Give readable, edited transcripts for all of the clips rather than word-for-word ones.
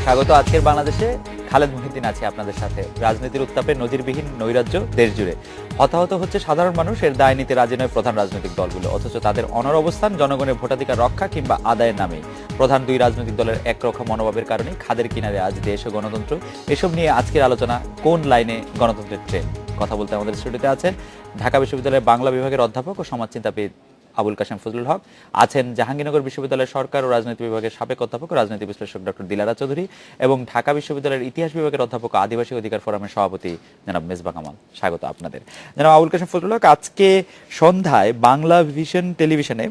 স্বাগত আজকের বাংলাদেশে। খালেদ মুহিউদ্দিন আছে আপনাদের সাথে। রাজনীতির উত্তাপে নজিরবিহীন নৈরাজ্য দেশ জুড়ে। হতাহত হচ্ছে সাধারণ মানুষ, এর দায় নিতে রাজি নয় প্রধান রাজনৈতিক দলগুলো, অথচ তাদের অনড় অবস্থান জনগণের ভোটাধিকার রক্ষা কিংবা আদায়ের নামে। প্রধান দুই রাজনৈতিক দলের একরোখা মনোভাবের কারণে খাদের কিনারে আজ দেশ ও গণতন্ত্র। এসব নিয়ে আজকের আলোচনা, কোন লাইনে গণতন্ত্রের ট্রেন। কথা বলতে আমাদের স্টুডিওতে আছেন ঢাকা বিশ্ববিদ্যালয়ের বাংলা বিভাগের অধ্যাপক ও সমাজচিন্তাবিদ আবুল কাশেম ফজলুল হক, আছেন জাহাঙ্গীরনগর বিশ্ববিদ্যালয়ের সরকার ও রাজনীতি বিভাগের সাবেক অধ্যাপক ও রাজনীতি বিশ্লেষক ডক্টর দিলারা চৌধুরী, এবং ঢাকা বিশ্ববিদ্যালয়ের ইতিহাস বিভাগের অধ্যাপক ও আদিবাসী অধিকার ফোরামের সভাপতি জনাব মেজবা কামাল। স্বাগত আপনাদের। জনাব আবুল কাশেম ফজলুল হক, আজকে সন্ধ্যায় বাংলা ভিশন টেলিভিশনে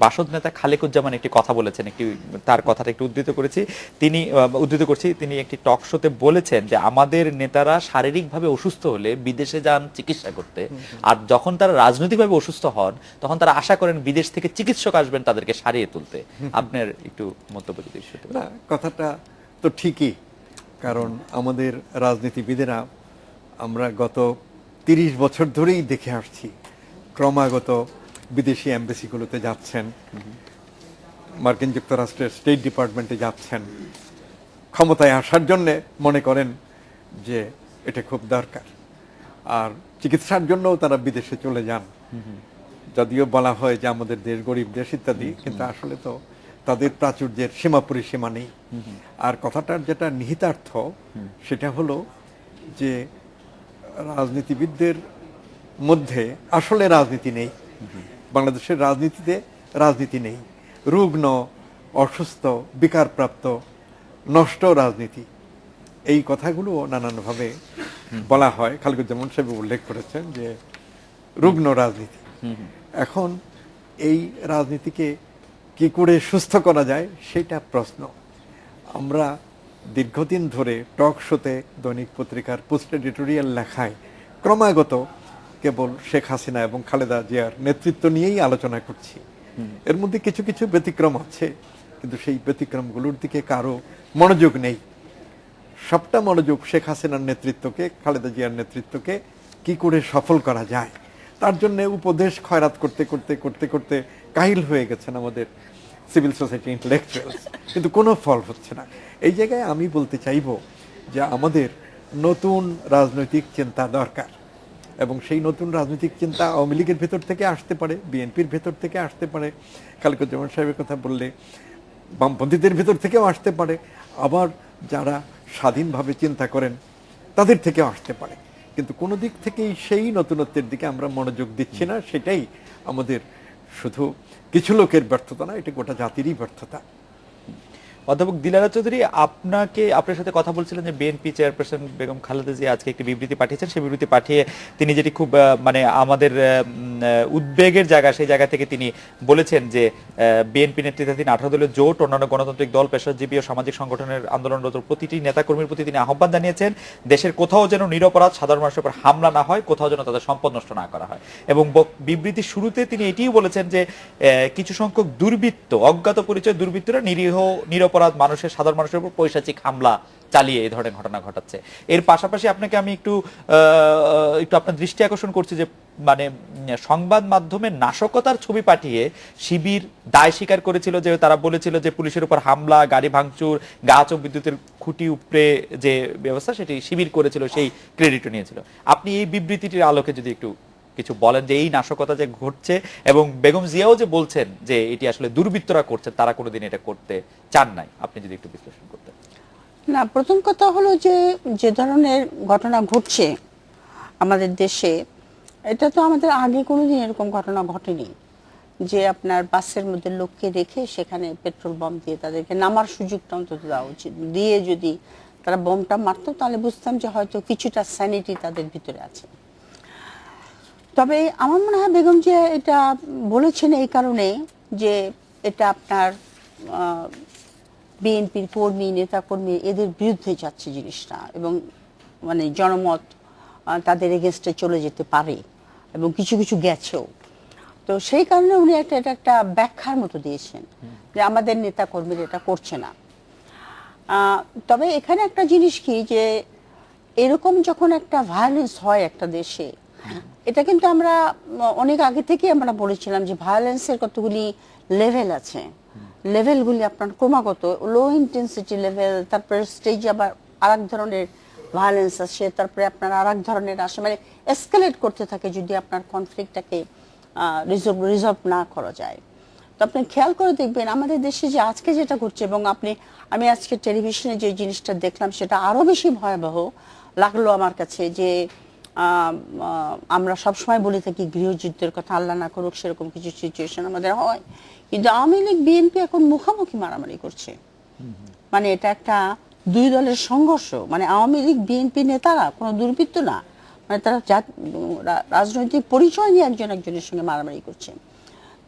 বাসদ নেতা খালেকুজ্জামান একটি কথা বলেছেন, তার কথাটা একটু উদ্ধৃত করছি। তিনি একটি টক শোতে বলেছেন যে আমাদের নেতারা শারীরিকভাবে অসুস্থ হলে বিদেশে যান চিকিৎসা করতে, আর যখন তারা রাজনৈতিকভাবে অসুস্থ হন তখন তারা আশা করেন বিদেশ থেকে চিকিৎসক আসবেন তাদেরকে সারিয়ে তুলতে। আপনার একটু মন্তব্য যদি শুনতে পারি। না, কথাটা তো ঠিকই, কারণ আমাদের রাজনীতিবিদেরা আমরা গত 30 বছর ধরেই দেখে আসছি ক্রমাগত বিদেশি এমবেসিগুলোতে যাচ্ছেন, মার্কিন যুক্তরাষ্ট্রের স্টেট ডিপার্টমেন্টে যাচ্ছেন, ক্ষমতায় আসার জন্য মনে করেন যে এটা খুব দরকার, আর চিকিৎসার জন্যও তারা বিদেশে চলে যান। যদিও বলা হয় যে আমাদের দেশ গরিব দেশ ইত্যাদি, কিন্তু আসলে তো তাদের প্রাচুর্যের সীমা পরিসীমা নেই। আর কথাটার যেটা নিহিতার্থ সেটা হলো যে রাজনীতিবিদদের মধ্যে আসলে রাজনীতি নেই। বাংলাদেশের রাজনীতিতে রাজনীতি নেই, রুগ্ন, অসুস্থ, বিকারপ্রাপ্ত, নষ্ট রাজনীতি। এই কথাগুলো নানানভাবে বলা হয়। খালেকুজ্জামান সাহেব উল্লেখ করেছেন যে রুগ্ন রাজনীতি। এখন এই রাজনীতিকে কি করে সুস্থ করা যায় সেটা প্রশ্ন। আমরা দীর্ঘদিন ধরে টক শোতে, দৈনিক পত্রিকার পোস্ট এডিটোরিয়াল লেখায় ক্রমাগত কেবল শেখ হাসিনা এবং খালেদা জিয়ার নেতৃত্ব নিয়েই আলোচনা করছি। এর মধ্যে কিছু কিছু ব্যতিক্রম আছে, কিন্তু সেই ব্যতিক্রমগুলোর দিকে কারো মনোযোগ নেই। সবটা মনোযোগ শেখ হাসিনার নেতৃত্বকে, খালেদা জিয়ার নেতৃত্বকে কি করে সফল করা যায় তার জন্য উপদেশ খয়রাত করতে করতে করতে করতে কাহিল হয়ে গেছেন আমাদের সিভিল সোসাইটি ইন্টেলেকচুয়ালস, কিন্তু কোনো ফল হচ্ছে না। এই জায়গায় আমি বলতে চাইব যে আমাদের নতুন রাজনৈতিক চিন্তা দরকার, এবং সেই নতুন রাজনৈতিক চিন্তা আওয়ামী লীগের ভেতর থেকে আসতে পারে, বিএনপির ভেতর থেকে আসতে পারে, খালেকুজ্জামান সাহেবের কথা বললে বামপন্থীদের ভেতর থেকেও আসতে পারে, আবার যারা স্বাধীনভাবে চিন্তা করেন তাদের থেকেও আসতে পারে। কিন্তু কোনো দিক থেকেই সেই নতুনত্বের দিকে আমরা মনোযোগ দিচ্ছি না। সেটাই আমাদের শুধু কিছু লোকের ব্যর্থতা না, এটা গোটা জাতিরই ব্যর্থতা। অধ্যাপক দিলারা চৌধুরী, আপনার সাথে কথা বলছিলেন যে বিএনপি চেয়ারপারসন বেগম খালেদা জিয়া আজকে একটি বিবৃতি পাঠিয়েছেন। সেই বিবৃতি পাঠিয়ে তিনি যেটি খুব আমাদের উদ্বেগের জায়গা, সেই জায়গা থেকে তিনি বলেছেন যে বিএনপি নেতৃত্বাধীন 18 দলীয় জোট, অন্যান্য গণতান্ত্রিক দল, পেশাজীবী ও সামাজিক সংগঠনের আন্দোলনরত প্রতিটি নেতাকর্মীর প্রতি তিনি আহ্বান জানিয়েছেন দেশের কোথাও যেন নিরপরাধ সাধারণ মানুষের উপর হামলা না হয়, কোথাও যেন তাদের সম্পদ নষ্ট না করা হয়। এবং বিবৃতির শুরুতে তিনি এটিও বলেছেন যে কিছু সংখ্যক দুর্বৃত্ত, অজ্ঞাত পরিচয় দুর্বৃত্তরা নিরপরাধ মানুষের, সাধারণ মানুষের উপর পৈশাচিক হামলা চালিয়ে এই ধরনের ঘটনা ঘটাচ্ছে। এর পাশাপাশি আপনাকে আমি একটু আপনার দৃষ্টি আকর্ষণ করছি যে সংবাদ মাধ্যমে নাশকতার ছবি পাঠিয়ে শিবির দায় স্বীকার করেছিল, যে তারা বলেছিল যে পুলিশের উপর হামলা, গাড়ি ভাঙচুর, গাছ ও বিদ্যুতের খুঁটি উপড়ে যে ব্যবস্থা সেটি শিবির করেছিল, সেই ক্রেডিটও নিয়েছিল। আপনি এই বিবৃতিটির আলোকে যদি একটু কিছু বলেন যে এই নাশকতা যে ঘটছে, এবং বেগম জিয়াও যে বলছেন যে এটি আসলে দুর্বৃত্তরা করছে, তারা কোনোদিন এটা করতে চান নাই, আপনি যদি একটু বিশ্লেষণ করতেন। না, প্রথম কথা হলো যে যে ধরনের ঘটনা ঘটছে আমাদের দেশে, এটা তো আমাদের আগে কোনোদিন এরকম ঘটনা ঘটেনি যে আপনার বাসের মধ্যে লোককে রেখে সেখানে পেট্রোল বম দিয়ে তাদেরকে নামার সুযোগটা অন্তত দেওয়া উচিত। দিয়ে যদি তারা বমটা মারতো তাহলে বুঝতাম যে হয়তো কিছুটা স্যানিটি তাদের ভিতরে আছে। তবে আমার মনে হয় বেগম জিয়া এটা বলেছেন এই কারণে যে এটা আপনার বিএনপির কর্মী, নেতাকর্মী এদের বিরুদ্ধে যাচ্ছে জিনিসটা, এবং জনমত তাদের এগেনস্টে চলে যেতে পারে, এবং কিছু কিছু গেছেও। তো সেই কারণে উনি এটা একটা ব্যাখ্যার মতো দিয়েছেন যে আমাদের নেতাকর্মীরা এটা করছে না। তবে এখানে একটা জিনিস কি, যে এরকম যখন একটা ভায়োলেন্স হয় একটা দেশে, এটা কিন্তু আমরা অনেক আগে থেকে আমরা বলেছিলাম যে ভায়োলেন্সের কতগুলি লেভেল আছে। লেভেলগুলি আপনার ক্রমাগত লো ইন্টেন্সিটি লেভেল, তারপরে স্টেজে আবার আরেক ধরনের ভায়োলেন্স আসে, তারপরে আপনার আরেক ধরনের আসে, মানে এসকেলেট করতে থাকে যদি আপনার কনফ্লিক্টটাকে রিজলভ না করা যায়। তো আপনি খেয়াল করে দেখবেন আমাদের দেশে যে আজকে যেটা ঘটছে, এবং আমি আজকে টেলিভিশনে যে জিনিসটা দেখলাম সেটা আরো বেশি ভয়াবহ লাগলো আমার কাছে, যে আমরা সবসময় বলে থাকি গৃহযুদ্ধের কথা, আল্লাহ না করুক সেরকম কিছু সিচুয়েশন আমাদের হয়, কিন্তু আওয়ামী লীগ বিএনপি এখন মুখামুখি মারামারি করছে। মানে এটা একটা দুই দলের সংঘর্ষ, মানে আওয়ামী লীগ বিএনপি নেতারা কোনো দুর্বৃত্ত না, মানে তারা রাজনৈতিক পরিচয় নিয়ে একজন একজনের সঙ্গে মারামারি করছে।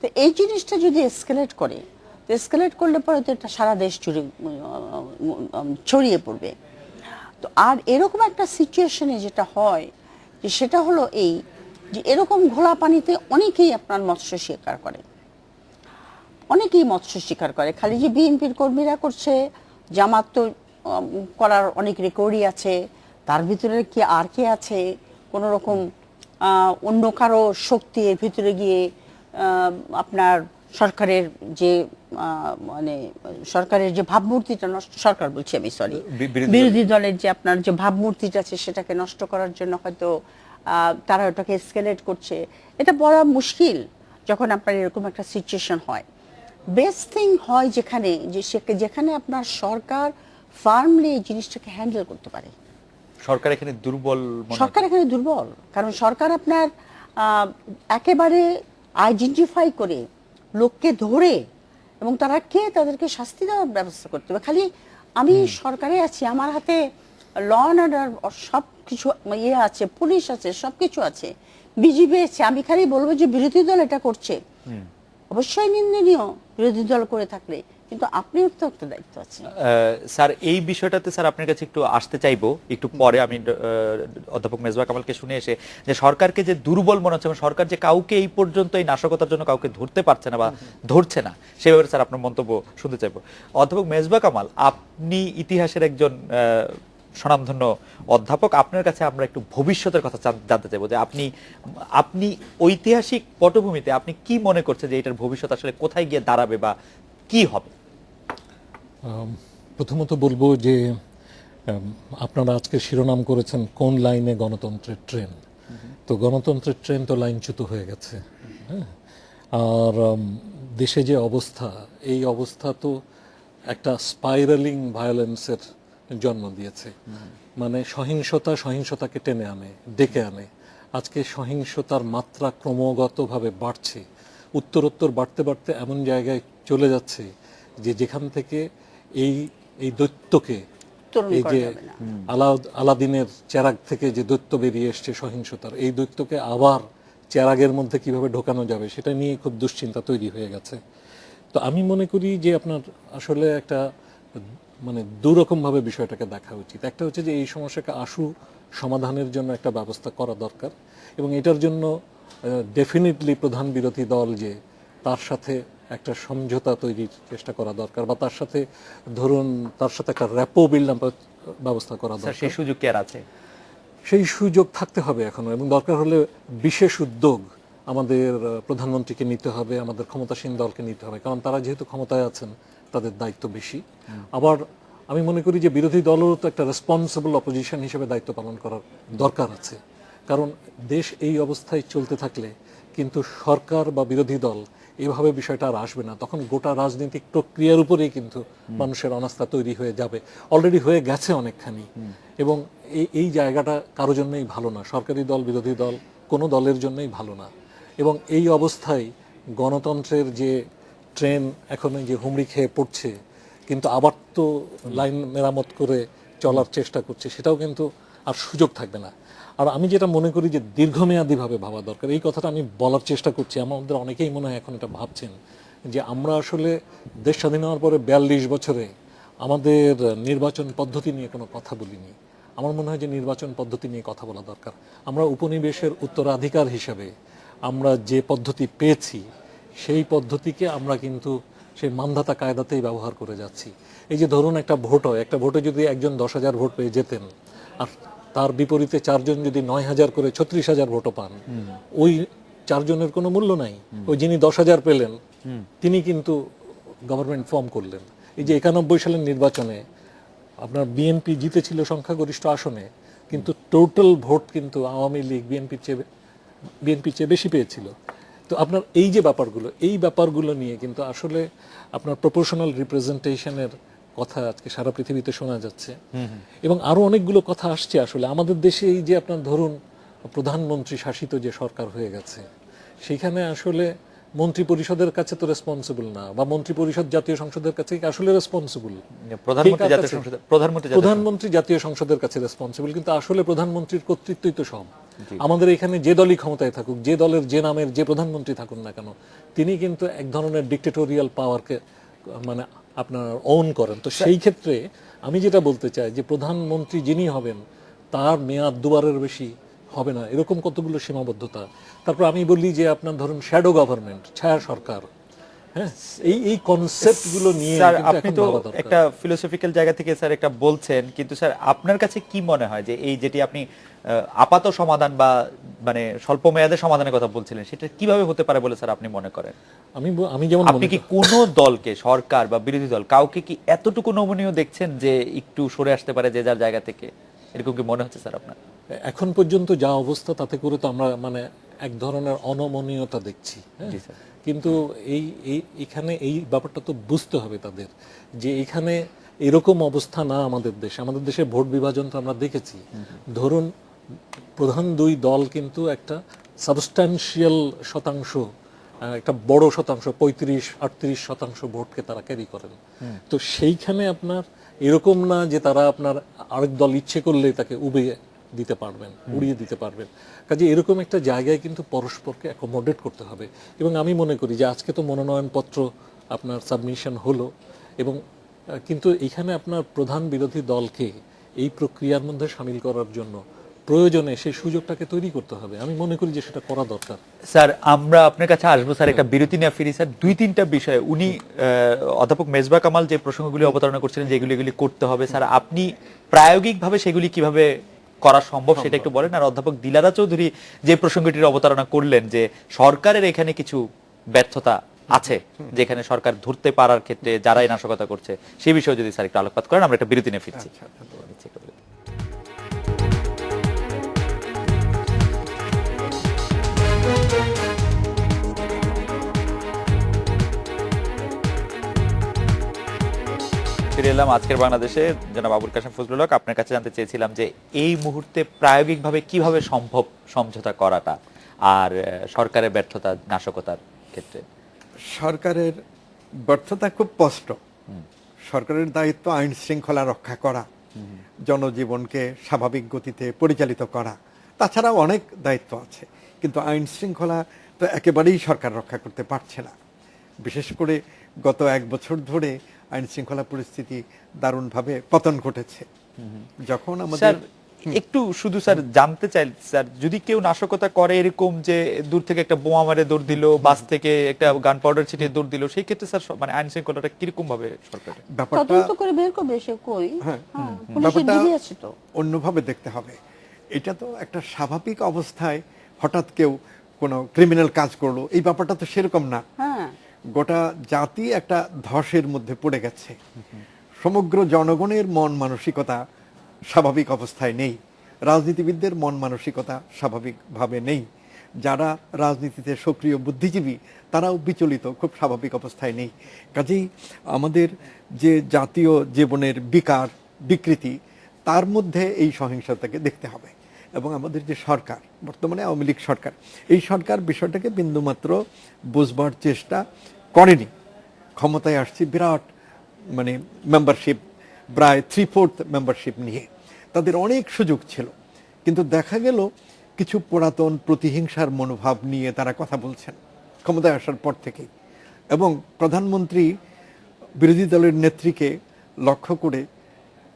তো এই জিনিসটা যদি এসকেলেট করে, তো এসকেলেট করলে পরে তো এটা সারা দেশ জুড়ে ছড়িয়ে পড়বে। তো আর এরকম একটা সিচুয়েশনে যেটা হয় যে সেটা হলো এই যে এরকম ঘোলা পানিতে অনেকেই আপনার মৎস্য শিকার করে, অনেকেই মৎস্য শিকার করে। খালি যে বিএনপির কর্মীরা করছে, জামাত তো করার অনেক রেকর্ডই আছে, তার ভিতরে কি আর কে আছে কোনো রকম অন্য কারো শক্তি এর ভিতরে গিয়ে আপনার সরকারের যে মানে সরকারের যে ভাবমূর্তিটা নষ্ট, সরকার বলছি আমি সরি, বিরোধী দলের যে আপনার যে ভাবমূর্তিটা আছে সেটাকে নষ্ট করার জন্য হয়তো তারা ওটাকে এসকেলেট করছে। এটা বলা মুশকিল যখন আপনার এরকম একটা সিচুয়েশন হয়। বেস্ট থিং হয় যেখানে যেখানে আপনার সরকার ফার্মলি এই জিনিসটাকে হ্যান্ডেল করতে পারে। সরকার এখানে দুর্বল সরকার এখানে দুর্বল, কারণ সরকার আপনার একেবারে আইডেন্টিফাই করে লোককে ধরে এবং তারা কে তাদেরকে শাস্তি দেওয়ার ব্যবস্থা করতে হবে। খালি আমি সরকারে আছি, আমার হাতে ল অ্যান্ড অর্ডার সব কিছু ইয়ে আছে, পুলিশ আছে, সব কিছু আছে, বিজিবি আছে, আমি খালি বলবো যে বিরোধী দল এটা করছে, অবশ্যই নিন্দনীয় বিরোধী দল করে থাকলে, কিন্তু আপনিও তো একটা দায়িত্ব আছে। স্যার এই বিষয়টাতে স্যার আপনার কাছে একটু আসতে চাইবো একটু পরে, আমি অধ্যাপক মেজবা কামালকে শুনে এসে, যে সরকারকে যে দুর্বল মনে হচ্ছে এবং সরকার যে কাউকে এই পর্যন্ত এই নাশকতার জন্য কাউকে ধরতে পারছে না বা ধরছে না, সেই ব্যাপারে স্যার আপনার মন্তব্য শুনতে চাইবো। অধ্যাপক মেজবা কামাল, আপনি ইতিহাসের একজন স্বনামধন্য অধ্যাপক, আপনার কাছে আমরা একটু ভবিষ্যতের কথা জানতে চাইবো, যে আপনি ঐতিহাসিক পটভূমিতে আপনি কি মনে করছেন যে এটার ভবিষ্যৎ আসলে কোথায় গিয়ে দাঁড়াবে বা কি হবে? প্রথমত বলবো যে আপনারা আজকে শিরোনাম করেছেন কোন লাইনে গণতন্ত্রের ট্রেন। তো গণতন্ত্রের ট্রেন তো লাইনচ্যুত হয়ে গেছে। হ্যাঁ, আর দেশে যে অবস্থা, এই অবস্থা তো একটা স্পাইরালিং ভায়োলেন্সের জন্ম দিয়েছে। মানে সহিংসতাকে টেনে আনে, ডেকে আনে। আজকে সহিংসতার মাত্রা ক্রমাগতভাবে বাড়ছে, উত্তরোত্তর বাড়তে বাড়তে এমন জায়গায় চলে যাচ্ছে যে যেখান থেকে এই দৈত্যকে, এই যে আলাদিনের চেরাগ থেকে যে দৈত্য বেরিয়ে এসছে সহিংসতার, এই দৈত্যকে আবার চেরাগের মধ্যে কিভাবে ঢোকানো যাবে সেটা নিয়ে খুব দুশ্চিন্তা তৈরি হয়ে গেছে। তো আমি মনে করি যে আপনার আসলে একটা মানে দুরকমভাবে বিষয়টাকে দেখা উচিত। একটা হচ্ছে যে এই সমস্যাকে আশু সমাধানের জন্য একটা ব্যবস্থা করা দরকার, এবং এটার জন্য ডেফিনেটলি প্রধান বিরোধী দল যে তার সাথে একটা সমঝোতা তৈরির চেষ্টা করা দরকার, বা তার সাথে ধরুন তার সাথে একটা র্যাপো বিল্ড ব্যবস্থা করা দরকার। সেই সুযোগ কি আর আছে? সেই সুযোগ থাকতে হবে এখনো, এবং দরকার হলে বিশেষ উদ্যোগ আমাদের প্রধানমন্ত্রীকে নিতে হবে, আমাদের ক্ষমতাসীন দলকে নিতে হবে, কারণ তারা যেহেতু ক্ষমতায় আছেন তাদের দায়িত্ব বেশি। আবার আমি মনে করি যে বিরোধী দলেরও তো একটা রেসপন্সিবল অপোজিশন হিসেবে দায়িত্ব পালন করার দরকার আছে, কারণ দেশ এই অবস্থায় চলতে থাকলে কিন্তু সরকার বা বিরোধী দল এভাবে বিষয়টা আর আসবে না। তখন গোটা রাজনৈতিক প্রক্রিয়ার উপরেই কিন্তু মানুষের অনাস্থা তৈরি হয়ে যাবে, অলরেডি হয়ে গেছে অনেকখানি। এবং এই জায়গাটা কারো জন্যই ভালো না, সরকারি দল বিরোধী দল কোনো দলের জন্যই ভালো না। এবং এই অবস্থায় গণতন্ত্রের যে ট্রেন এখন যে হুমড়ি খেয়ে পড়ছে, কিন্তু আবার তো লাইন মেরামত করে চলার চেষ্টা করছে, সেটাও কিন্তু আর সুযোগ থাকবে না। আর আমি যেটা মনে করি যে দীর্ঘমেয়াদীভাবে ভাবা দরকার, এই কথাটা আমি বলার চেষ্টা করছি। আমাদের অনেকেই মনে হয় এখন এটা ভাবছেন যে আমরা আসলে দেশ স্বাধীন হওয়ার পরে 42 বছরে আমাদের নির্বাচন পদ্ধতি নিয়ে কোনো কথা বলিনি। আমার মনে হয় যে নির্বাচন পদ্ধতি নিয়ে কথা বলা দরকার। আমরা উপনিবেশের উত্তরাধিকার হিসাবে আমরা যে পদ্ধতি পেয়েছি সেই পদ্ধতিকে আমরা কিন্তু সেই মানধাতা কায়দাতেই ব্যবহার করে যাচ্ছি। এই যে ধরুন একটা ভোট হয়, একটা ভোটে যদি একজন 10,000 ভোট পেয়ে যেতেন, আর তার বিপরীতে 4 জন যদি 9,000 করে 36,000 ভোটও পান, ওই 4 জনের কোনো মূল্য নাই। ওই যিনি 10,000 পেলেন তিনি কিন্তু গভর্নমেন্ট ফর্ম করলেন। এই যে 91 সালের নির্বাচনে আপনার বিএনপি জিতেছিল সংখ্যাগরিষ্ঠ আসনে, কিন্তু টোটাল ভোট কিন্তু আওয়ামী লীগ বিএনপির চেয়ে বেশি পেয়েছিল। তো আপনার এই যে ব্যাপারগুলো নিয়ে কিন্তু আসলে আপনার প্রপোর্শনাল রিপ্রেজেন্টেশনের কথা আজকে সারা পৃথিবীতে শোনা যাচ্ছে, এবং আরো অনেকগুলো কথা আসছে। আসলে আমাদের দেশে এই যে আপনার ধরুন প্রধানমন্ত্রী শাসিত যে সরকার হয়ে গেছে, সেখানে আসলে মন্ত্রী পরিষদের কাছে তো রেসপন্সিবল না, বা মন্ত্রী পরিষদ জাতীয় সংসদের কাছে কি আসলে রেসপন্সিবল? প্রধানমন্ত্রী জাতীয় সংসদের কাছে রেসপন্সিবল, কিন্তু আসলে প্রধানমন্ত্রীর কর্তৃত্বই তো সব। আমাদের এখানে যে দলই ক্ষমতায় থাকুক, যে দলের যে নামের যে প্রধানমন্ত্রী থাকুন না কেন, তিনি কিন্তু এক ধরনের ডিক্টেটোরিয়াল পাওয়ারকে মানে আপনার ওন করেন। তো সেই ক্ষেত্রে আমি যেটা বলতে চাই যে প্রধানমন্ত্রী যিনি হবেন তার মেয়াদ দুবারের বেশি হবে না, এরকম কতগুলো সীমাবদ্ধতা। তারপর আমি বলি যে আপনার ধরুন শ্যাডো গভর্নমেন্ট, ছায়া সরকার, হ্যাঁ, এই কনসেপ্টগুলো নিয়ে স্যার কিন্তু আপনি এখন তো ভাবা দরকার। একটা ফিলোসফিক্যাল জায়গা থেকে স্যার একটা বলছেন, কিন্তু স্যার আপনার কাছে কি মনে হয় যে এই যেটি আপনি আপাত সমাধান বা মানে স্বল্প মেয়াদে সমাধানের কথা বলছিলেন, সেটা কিভাবে হতে পারে বলে স্যার আপনি মনে করেন? আমি যেমন আপনি কি কোন দলকে, সরকার বা বিরোধী দল, কাউকে কি এতটুকু নমনীয় দেখছেন যে একটু সরে আসতে পারে যে যার জায়গা থেকে? এরকম কি মনে হচ্ছে স্যার আপনার? এখন পর্যন্ত যা অবস্থা তাতে করে তো আমরা মানে এক ধরনের অনমনীয়তা দেখছি, হ্যাঁ? জি স্যার। কিন্তু এখানে এই ব্যাপারটা তো বুঝতে হবে তাদের, যে এখানে এরকম অবস্থা না আমাদের দেশে। আমাদের দেশে ভোট বিভাজন তো আমরা দেখেছি। ধরুন প্রধান দুই দল কিন্তু একটা সাবস্ট্যান্সিয়াল শতাংশ, একটা বড় শতাংশ, 35-38% ভোটকে তারা ক্যারি করেন। তো সেইখানে আপনার এরকম না যে তারা আপনার আরেক দল ইচ্ছে করলে তাকে দিতে পারবেন, উড়িয়ে দিতে পারবেন। কাজে এরকম একটা জায়গায় কিন্তু পরস্পরকে অ্যাকোমোডেট করতে হবে। এবং আমি মনে করি যে আজকে তো মনোনয়নপত্র আপনার সাবমিশন হলো, এবং কিন্তু এখানে আপনার প্রধান বিরোধী দলকে এই প্রক্রিয়ার মধ্যে সামিল করার জন্য প্রয়োজনে সেই সুযোগটাকে তৈরি করতে হবে। আমি মনে করি যে সেটা করা দরকার। স্যার আমরা আপনার কাছে আসবো স্যার, একটা বিরতি নিয়ে ফিরি স্যার। 2-3টা বিষয়ে উনি অধ্যাপক মেজবা কামাল যে প্রসঙ্গগুলি অবতারণা করছিলেন যে এগুলি করতে হবে, স্যার আপনি প্রায়োগিকভাবে সেগুলি কিভাবে করা সম্ভব সেটা একটু বলেন। আর অধ্যাপক দিলারা চৌধুরী যে প্রসঙ্গটির অবতারণা করলেন যে সরকারের এখানে কিছু ব্যর্থতা আছে, যেখানে সরকার ধরতে পারার ক্ষেত্রে যারাই নাশকতা করছে, সেই বিষয়ে যদি স্যার একটু আলোকপাত করেন, আমরা একটা বিরতি নিয়ে ফিরছি। ফিরে এলাম আজকের বাংলাদেশে। জনাব আবুল কাশেম ফজলুল হক, আপনার কাছে জানতে চেয়েছিলাম যে এই মুহূর্তে প্রায়োগিকভাবে কিভাবে সম্ভব সমঝোতা করাটা, আর সরকারের ব্যর্থতা নাশকতার ক্ষেত্রে? সরকারের ব্যর্থতা খুব স্পষ্ট। সরকারের দায়িত্ব আইন শৃঙ্খলা রক্ষা করা, জনজীবনকে স্বাভাবিক গতিতে পরিচালিত করা, তাছাড়াও অনেক দায়িত্ব আছে। কিন্তু আইন শৃঙ্খলা তো একেবারেই সরকার রক্ষা করতে পারছে না। বিশেষ করে গত 1 বছর ধরে আইন শৃঙ্খলা পরিস্থিতি দারুণভাবে পতন ঘটেছে। যখন আমাদের একটু শুধু স্যার জানতে চাই স্যার, যদি কেউ নাশকতা করে এরকম যে দূর থেকে একটা বোমা মারে দৌড় দিল, বাস থেকে একটা গান পাউডার ছিটিয়ে দৌড় দিল, সেই ক্ষেত্রে স্যার মানে আইন শৃঙ্খলাটা কিরকম ভাবে সরকার ব্যাপারটা তদন্ত করে বের করবে সে কই? পুলিশের ব্যাপারটা দিদি আছে তো। অন্যভাবে দেখতে হবে। এটা তো একটা স্বাভাবিক অবস্থায় হঠাৎ কেউ কোনো ক্রিমিনাল কাজ করলো, এই ব্যাপারটা তো সেরকম না। হ্যাঁ, গোটা জাতি একটা ধসের মধ্যে পড়ে গেছে। সমগ্র জনগণের মন মানসিকতা স্বাভাবিক অবস্থায় নেই, রাজনীতিবিদদের মন মানসিকতা স্বাভাবিকভাবে নেই, যারা রাজনীতিতে সক্রিয় বুদ্ধিজীবী তারাও বিচলিত, খুব স্বাভাবিক অবস্থায় নেই। কাজেই আমাদের যে জাতীয় জীবনের বিকার বিকৃতি, তার মধ্যে এই সহিংসতাকে দেখতে হবে। এবং আমাদের যে সরকার, বর্তমানে আওয়ামী লীগ সরকার, এই সরকার বিষয়টাকে বিন্দুমাত্র বুঝবার চেষ্টা করেনি। ক্ষমতায় আসছে বিরাট মানে মেম্বারশিপ, প্রায় 3/4 মেম্বারশিপ নিয়ে, তাদের অনেক সুযোগ ছিল। কিন্তু দেখা গেল কিছু পুরাতন প্রতিহিংসার মনোভাব নিয়ে তারা কথা বলছেন ক্ষমতায় আসার পর থেকেই। এবং প্রধানমন্ত্রী বিরোধী দলের নেত্রীকে লক্ষ্য করে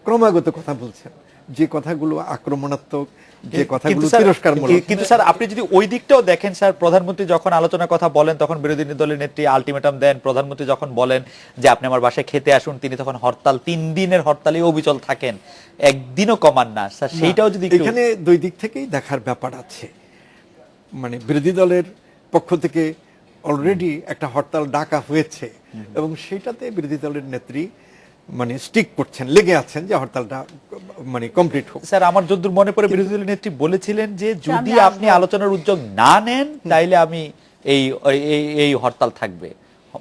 ক্রমাগত কথা বলছেন, যে কথাগুলো আক্রমণাত্মক, যে কথাগুলো তিরস্কারমূলক। কিন্তু স্যার আপনি যদি ওই দিকটাও দেখেন স্যার, প্রধানমন্ত্রী যখন আলোচনার কথা বলেন তখন বিরোধী দলের নেত্রী আলটিমেটাম দেন। প্রধানমন্ত্রী যখন বলেন যে আপনি আমার বাসায় খেতে আসুন, তিনি তখন হরতাল, 3 দিনের হরতালে অবিচল থাকেন, একদিনও কমান না স্যার। সেইটাও যদি এখানে দুই দিক থেকেই দেখার ব্যাপার আছে। মানে বিরোধী দলের পক্ষ থেকে অলরেডি একটা হরতাল ডাকা হয়েছে এবং সেটাতে বিরোধী দলের নেত্রী মানে স্টিক করছেন, লেগে আছেন যে হরতালটা মানে কমপ্লিট হোক। স্যার আমার যতদূর মনে পড়ে বিরোধী দলের নেত্রী বলেছিলেন যে যদি আমি আপনি আলোচনার উদ্যোগ না নেন তাইলে আমি এই এই এই হরতাল থাকবে,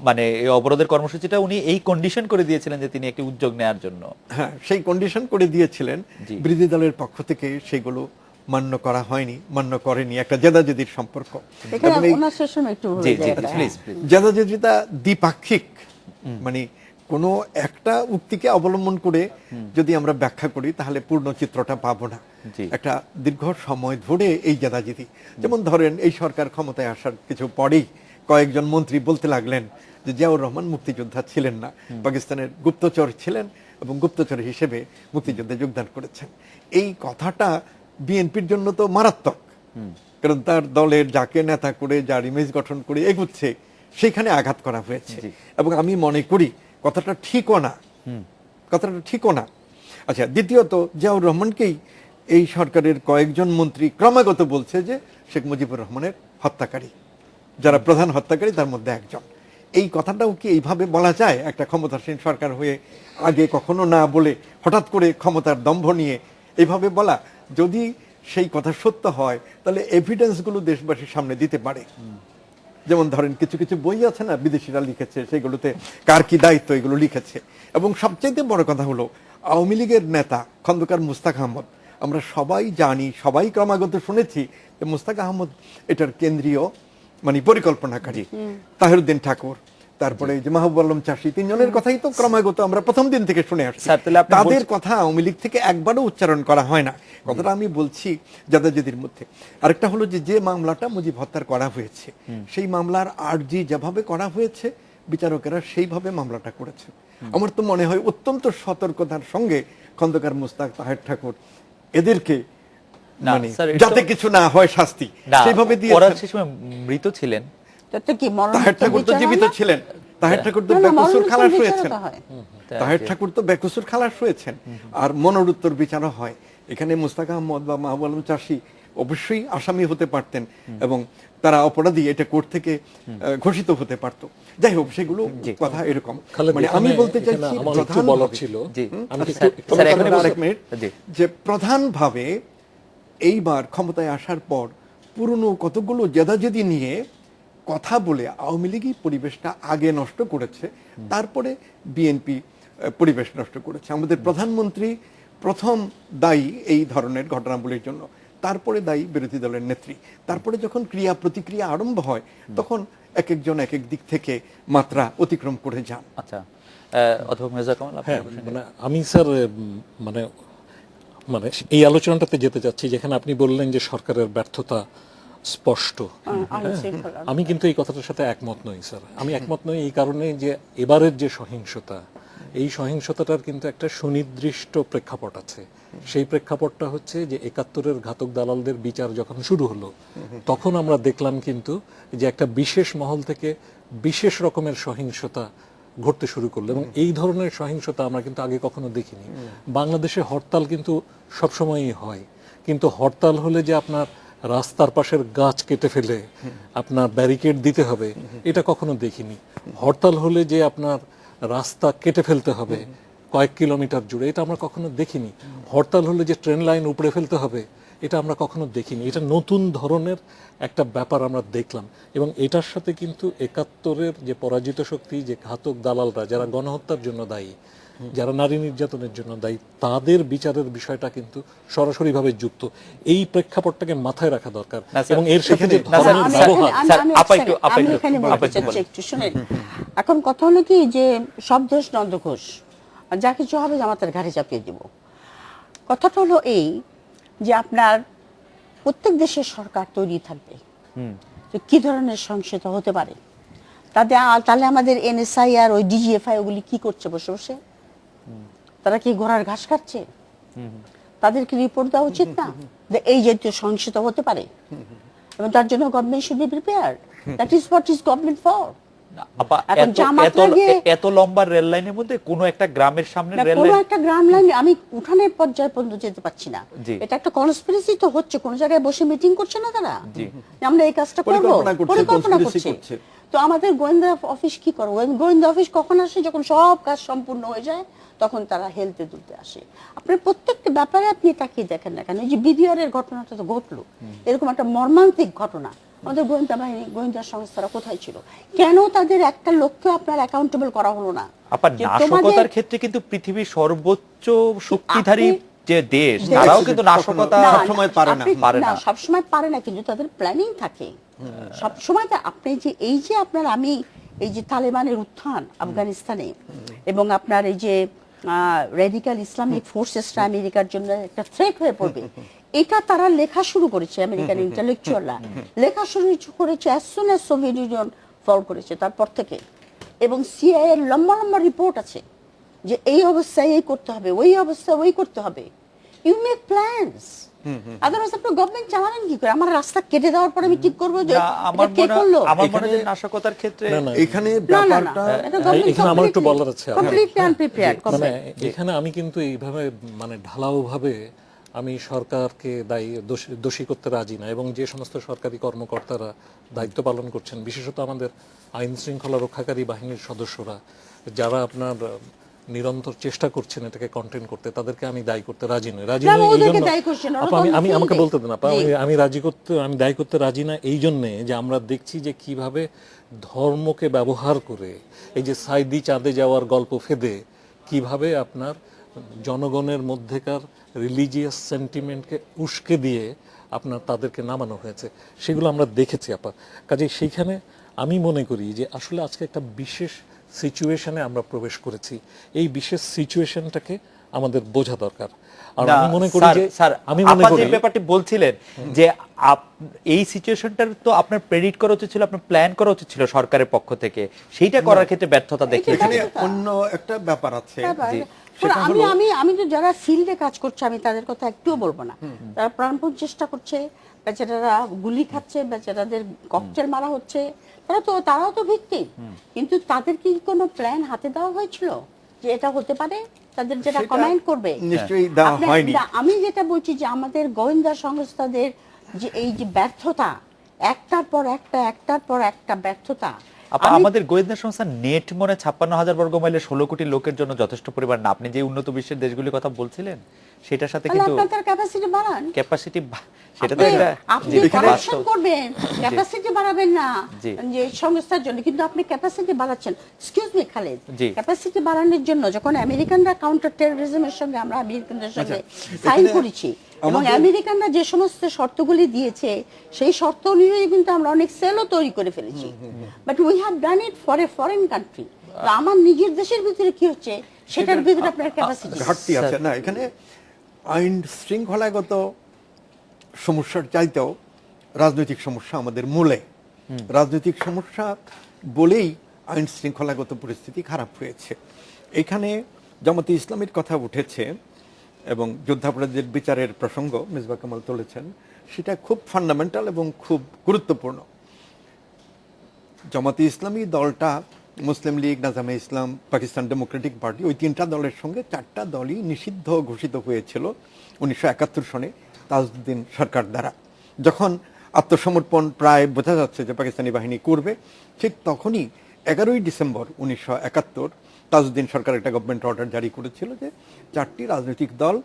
মানে এই অবরোধের কর্মসূচিটা উনি এই কন্ডিশন করে দিয়েছিলেন যে তিনি একটি উদ্যোগ নেওয়ার জন্য। হ্যাঁ, সেই কন্ডিশন করে দিয়েছিলেন। জি। বিরোধী দলের পক্ষ থেকে সেগুলো মান্য করা হয়নি, মান্য করেনি, একটা জেদাজেদির সম্পর্ক। এখানে এবং এই ওনার সেশন একটু ভুলে জি জি যায় এটা। Please please. জেদাজেদিটা দ্বিপাক্ষিক, মানে কোনো একটা উক্তিকে অবলম্বন করে যদি আমরা ব্যাখ্যা করি তাহলে পূর্ণ চিত্রটা পাবো না। জি। একটা দীর্ঘ সময় ধরে এই জেদাজেদি, যেমন ধরেন এই সরকার ক্ষমতায় আসার কিছু পরেই কয়েকজন মন্ত্রী বলতে লাগলেন যে জিয়াউর রহমান মুক্তিযোদ্ধা ছিলেন না, পাকিস্তানের গুপ্তচর ছিলেন এবং গুপ্তচর হিসেবে মুক্তিযুদ্ধে যোগদান করেছেন। এই কথাটা বিএনপির জন্য তো মারাত্মক, কারণ তার দলের যাকে নেতা করে, যার ইমেজ গঠন করে এগুচ্ছে, সেখানে আঘাত করা হয়েছে। এবং আমি মনে করি কথাটা ঠিকও না, কথাটা ঠিকও না। আচ্ছা, দ্বিতীয়ত জিয়াউর রহমানকেই এই সরকারের কয়েকজন মন্ত্রী ক্রমাগত বলছে যে শেখ মুজিবুর রহমানের হত্যাকারী, যারা প্রধান হত্যাকারী তার মধ্যে একজন। এই কথাটাও কি এইভাবে বলা যায় একটা ক্ষমতাসীন সরকার হয়ে, আগে কখনো না বলে হঠাৎ করে ক্ষমতার দম্ভ নিয়ে এইভাবে বলা? যদি সেই কথা সত্য হয় তাহলে এভিডেন্সগুলো দেশবাসীর সামনে দিতে পারে। যেমন ধরেন কিছু কিছু বই আছে না, বিদেশিরা লিখেছে, সেগুলোতে কার কি দায়িত্ব এগুলো লিখেছে। এবং সবচেয়ে বড় কথা হলো আওয়ামী লীগের নেতা খন্দকার মুস্তাক আহমদ, আমরা সবাই জানি, সবাই ক্রমাগত শুনেছি যে মুস্তাক আহমদ এটার কেন্দ্রীয় মানে পরিকল্পনাকারী। তাহিরউদ্দিন ঠাকুর, তারপরে যে মাহবুব আলম চাষী, তিনজনের কথাই তো ক্রমাগত আমরা প্রথম দিন থেকে শুনে আসছি। স্যার, তাহলে আপনি তাদের কথা আওয়ামী লীগ থেকে একবারও উচ্চারণ করা হয় না। কথাটা আমি বলছি জাদাজেদির মধ্যে। আরেকটা হলো যে মামলাটা মুজিব হত্যার করা হয়েছে, সেই মামলার আর্জি যেভাবে করা হয়েছে বিচারকেরা সেইভাবে মামলাটা করেছে। আমার তো মনে হয় অত্যন্ত সতর্কতার সঙ্গে খন্দকার মুস্তাক, তাহের ঠাকুর এদেরকে না, মানে স্যার, এটা যাতে কিছু না হয় শাস্তি না, সেইভাবে দিয়ে। ওরা সেই সময় মৃত ছিলেন। তাতে কি তাহের ঠাকুর তো জীবিত ছিলেন, তাহের ঠাকুর তো বেকসুর খালাস হয়েছেন, তাহের ঠাকুর তো বেকসুর খালাস হয়েছেন, আর মনোরুত্তর বিচারও হয়। এখানে মুস্তাক আহমদ বা মাহবুব আলম চাষী অবশ্যই আসামি হতে পারতেন এবং তারা অপরাধী এটা কোর্ট থেকে ঘোষিত হতে পারত। যাই হোক, সেগুলো কথা এরকম। খালেদ, মানে আমি বলতে এখানে চাইছি আমার একটু বলার ছিল। জি, আমি আচ্ছা, স্যার, এখানে আরেক মিনিট, জি। যে প্রধানভাবে এইবার ক্ষমতায় আসার পর পুরনো কতগুলো জেদাজেদি নিয়ে কথা বলে আওয়ামী লীগই পরিবেশটা আগে নষ্ট করেছে, তারপরে বিএনপি পরিবেশ নষ্ট করেছে। আমাদের প্রধানমন্ত্রী প্রথম দায়ী এই ধরনের ঘটনাবলীর জন্য, তারপরে দায়ী বিরোধী দলের নেত্রী, তারপরে যখন ক্রিয়া প্রতিক্রিয়া আরম্ভ হয় তখন এক একজন এক এক দিক থেকে মাত্রা অতিক্রম করে যান। আচ্ছা, অধ্যাপক মির্জা কামাল, আপনি হ্যাঁ, মানে আমি স্যার মানে মানে এই আলোচনাটাতে যেতে চাচ্ছি যেখানে আপনি বললেন যে সরকারের ব্যর্থতা স্পষ্ট। আমি কিন্তু এই কথাটার সাথে একমত নই স্যার। আমি একমত নই এই কারণে যে এবারের যে সহিংসতা, এই সহিংসতাটার কিন্তু একটা সুনির্দিষ্ট প্রেক্ষাপট আছে। সেই প্রেক্ষাপটটা হচ্ছে যে ৭১-এর ঘাতক দালালদের বিচার যখন শুরু হলো তখন আমরা দেখলাম কিন্তু যে একটা বিশেষ মহল থেকে বিশেষ রকমের সহিংসতা ঘটতে শুরু করলো এবং এই ধরনের সহিংসতা আমরা কিন্তু আগে কখনো দেখিনি। বাংলাদেশে হরতাল কিন্তু সবসময়ই হয়, কিন্তু হরতাল হলে যে আপনার রাস্তার পাশের গাছ কেটে ফেলে আপনার ব্যারিকেড দিতে হবে এটা কখনো দেখিনি। হরতাল হলে যে আপনার রাস্তা কেটে ফেলতে হবে কয়েক কিলোমিটার জুড়ে, এটা আমরা কখনো দেখিনি। হরতাল হলে যে ট্রেন লাইন উপড়ে ফেলতে হবে এটা আমরা কখনো দেখিনি। এটা নতুন ধরনের একটা ব্যাপার আমরা দেখলাম এবং এটার সাথে কিন্তু ৭১-এর যে পরাজিত শক্তি, যে ঘাতক দালালরা যারা গণহত্যার জন্য দায়ী, যারা নারী নির্যাতনের জন্য দায়ী, তাদের বিচারের বিষয়টা কিন্তু সরাসরিভাবে যুক্ত। এই প্রেক্ষাপটটাকে মাথায় রাখা দরকার এবং এর সাথে যে ধরনের ব্যবহার। একটু শুনেন, এখন কথা হলো কি যে সব দোষ নন্দ ঘোষ, যা কিছু হবে জামাতের ঘাড়ে চাপিয়ে দিব। কথাটা হলো এই যে আপনার প্রত্যেক দেশের সরকার তৈরি থাকবে যে কি ধরনের সহিংসতা হতে পারে। তাহলে আমাদের এনএসআই আর ওই ডিজিএফআই ওগুলি কি করছে বসে বসে? তারা কি ঘোড়ার ঘাস খাচ্ছে? তাদেরকে রিপোর্ট দেওয়া উচিত না যে এই জাতীয় সহিংসতা হতে পারে এবং তার জন্য government should be prepared. That is what is government for. এত লম্বা রেল লাইনের মধ্যে কোনো একটা গ্রামের সামনে রেল কোনো লাইন, একটা গ্রাম লাইন আমি উঠানের পর্যায়ে পর্যন্ত যেতে পারছি না। এটা একটা কনস্পিরেসি তো হচ্ছে, কোন জায়গায় বসে মিটিং করছে না তারা, আমরা এই কাজটা করব, পরিকল্পনা করছে। তো আমাদের গোয়েন্দা অফিস কি করে? গোয়েন্দা অফিস কখন আসে? যখন সব কাজ সম্পূর্ণ হয়ে যায় তখন তারা হেলতে দুলতে আসে। আপনার প্রত্যেকটা ব্যাপারে আপনি তাকিয়ে দেখেন না কেন, এই যে বিডিআর এর ঘটনাটা তো ঘটলো, এরকম একটা মর্মান্তিক ঘটনা, আমাদের গোয়েন্দা বাহিনী, গোয়েন্দা সংস্থারা কোথায় ছিল? কেন তাদের একটা লোককে আপনার অ্যাকাউন্টেবল করা হলো না? আবার যে নাশকতার তোমাদের- ক্ষেত্রে কিন্তু পৃথিবীর সর্বোচ্চ শক্তিধারী আপনি- যে দেশ, তারাও কিন্তু নাশকতা না, সবসময় পারে না। আপনি- পারে না। সবসময় পারে না, কিন্তু তাদের প্ল্যানিং থাকে সবসময়। আপনি যে এই যে আপনার এই যে তালেবানের উত্থান আফগানিস্তানে, এবং আপনার এই যে রেডিক্যাল ইসলামিক ফোর্সেসটা আমেরিকার জন্য একটা থ্রেট হয়ে পড়বে, এটা তারা লেখা শুরু করেছে, আমেরিকান ইন্টেলেকচুয়ালরা লেখা শুরু করেছে as soon as Soviet Union fall করেছে, তারপর থেকে। এবং সিআইএ এর লম্বা লম্বা রিপোর্ট আছে যে এই অবস্থায় এই করতে হবে, ওই অবস্থায় ওই করতে হবে। ইউ মেক প্ল্যানস, আদারওয়াইজ আপনি গভর্নমেন্ট চালাবেন কি করে? আমার রাস্তা কেটে দেওয়ার পরে আমি ঠিক করবো যে না, আমার এটা কে মনে করলো? আমার মনে হয় যে এখানে- নাশকতার ক্ষেত্রে না, না, এখানে না, না, না, ব্যাপারটা এটা government এখানে আমার একটু completely- বলার আছে। completely unprepared, মানে completely। এখানে আমি কিন্তু এইভাবে মানে ঢালাওভাবে আমি সরকারকে দোষী করতে রাজি না, এবং যে সমস্ত সরকারি কর্মকর্তারা দায়িত্ব পালন করছেন, বিশেষত আমাদের আইন শৃঙ্খলা রক্ষাকারী বাহিনীর সদস্যরা, যারা আপনার নিরন্তর চেষ্টা করছেন এটাকে কন্টেন্ট করতে, তাদেরকে আমি দায়ী করতে রাজি নই। রাজি না, নই এই ওদেরকে জন্য দায়ী করছেন না, ওরা আপা, তো আমি আমাকে field-এ। বলতে দেন আপা, জি। আমি দায়ী করতে রাজি না এই জন্যে যে আমরা দেখছি যে কিভাবে ধর্মকে ব্যবহার করে এই যে সাইদি চাঁদে যাওয়ার গল্প ফেদে কিভাবে আপনার জনগণের মধ্যেকার রিলিজিয়াস সেন্টিমেন্টকে উস্কে দিয়ে আপনার তাদেরকে নামানো হয়েছে, সেগুলো আমরা দেখেছি আপা। কাজেই সেইখানে আমি মনে করি যে আসলে আজকে একটা বিশেষ সিচুয়েশনে আমরা প্রবেশ করেছি, এই বিশেষ সিচুয়েশনটাকে আমাদের বোঝা দরকার। আর না, আমি মনে করি স্যার, যে স্যার, আমি মনে আপা করি যে ব্যাপারটি বলছিলেন যে এই সিচুয়েশনটার তো আপনার প্রেডিক্ট করা উচিত ছিল, আপনার প্ল্যান করা উচিত ছিল সরকারের পক্ষ থেকে, সেইটা করার ক্ষেত্রে ব্যর্থতা দেখিয়েছে। এখানে অন্য একটা ব্যাপার আছে। ব্যাপার। জি। সেটা আমি হলো- আমি আমি তো যারা ফিল্ডে কাজ করছে আমি তাদের কথা একটুও বলবো না। তারা প্রাণপণ চেষ্টা করছে, বেচারারা গুলি খাচ্ছে, বেচারাদের ককটেল মারা হচ্ছে, তারাও তো ভিকটিম। কিন্তু তাদের কি কোনো প্ল্যান হাতে দেওয়া হয়েছিল যে এটা হতে পারে? তাদের যেটা সেটা কমান্ড করবে নিশ্চয়ই দেওয়া হয়নি। আমি যেটা বলছি যে আমাদের গোয়েন্দা সংস্থাদের যে এই যে ব্যর্থতা, একটার পর একটা ব্যর্থতা। আমাদের গোয়েন্দা সংস্থা নেট মনে 56,000 বর্গ মাইলে 16 কোটি লোকের জন্য যথেষ্ট পরিমাণ না। আপনি যে উন্নত বিশ্বের দেশগুলির কথা বলছিলেন সেটার সাথে কিন্তু আপনাদের ক্যাপাসিটি বাড়ান, ক্যাপাসিটি, সেটা তো একটা আপনি জি, কারেকশন বাস্তব। করবেন, ক্যাপাসিটি বাড়াবেন না জি। যে সংস্থার জন্য, কিন্তু আপনি ক্যাপাসিটি বাড়াচ্ছেন। এক্সকিউজ মি খালেদ, জি। ক্যাপাসিটি বাড়ানোর জন্য যখন আমেরিকানরা কাউন্টার টেরোরিজমের সঙ্গে আমরা আমেরিকানদের সঙ্গে সাইন এখানে করেছি, এবং আমাদের- আমেরিকানরা যে সমস্ত শর্তগুলি দিয়েছে সেই শর্ত অনুযায়ী কিন্তু আমরা অনেক সেলও তৈরি করে ফেলেছি, but we have done it for a foreign country. তো আমার নিজের দেশের ভিতরে কি হচ্ছে সেটার ভিতরে আপনার ক্যাপাসিটি ঘাটতি আছে না এখানে। আইন শৃঙ্খলাগত সমস্যার চাইতেও রাজনৈতিক সমস্যা আমাদের মূলে। রাজনৈতিক সমস্যা বলেই আইন শৃঙ্খলাগত পরিস্থিতি খারাপ হয়েছে। এখানে জামাতে ইসলামীর কথা উঠেছে এবং যুদ্ধাপরাধীদের বিচারের প্রসঙ্গ মিসবাহ কামাল তুলেছেন, সেটা খুব ফান্ডামেন্টাল এবং খুব গুরুত্বপূর্ণ। জামাতে ইসলামী দলটা মুসলিম লীগ, নাজামে ইসলাম, পাকিস্তান ডেমোক্রেটিক পার্টি, ওই তিনটা দলের সঙ্গে চারটা দলই নিষিদ্ধ ঘোষিত হয়েছিল 1971 সনে তাজউদ্দিন সরকার দ্বারা। যখন আত্মসমর্পণ প্রায় বোঝা যাচ্ছে যে পাকিস্তানি বাহিনী করবে, ঠিক তখনই 11ই ডিসেম্বর 1971 তাজউদ্দিন সরকার একটা গভর্নমেন্ট অর্ডার জারি করেছিল যে চারটি রাজনৈতিক দল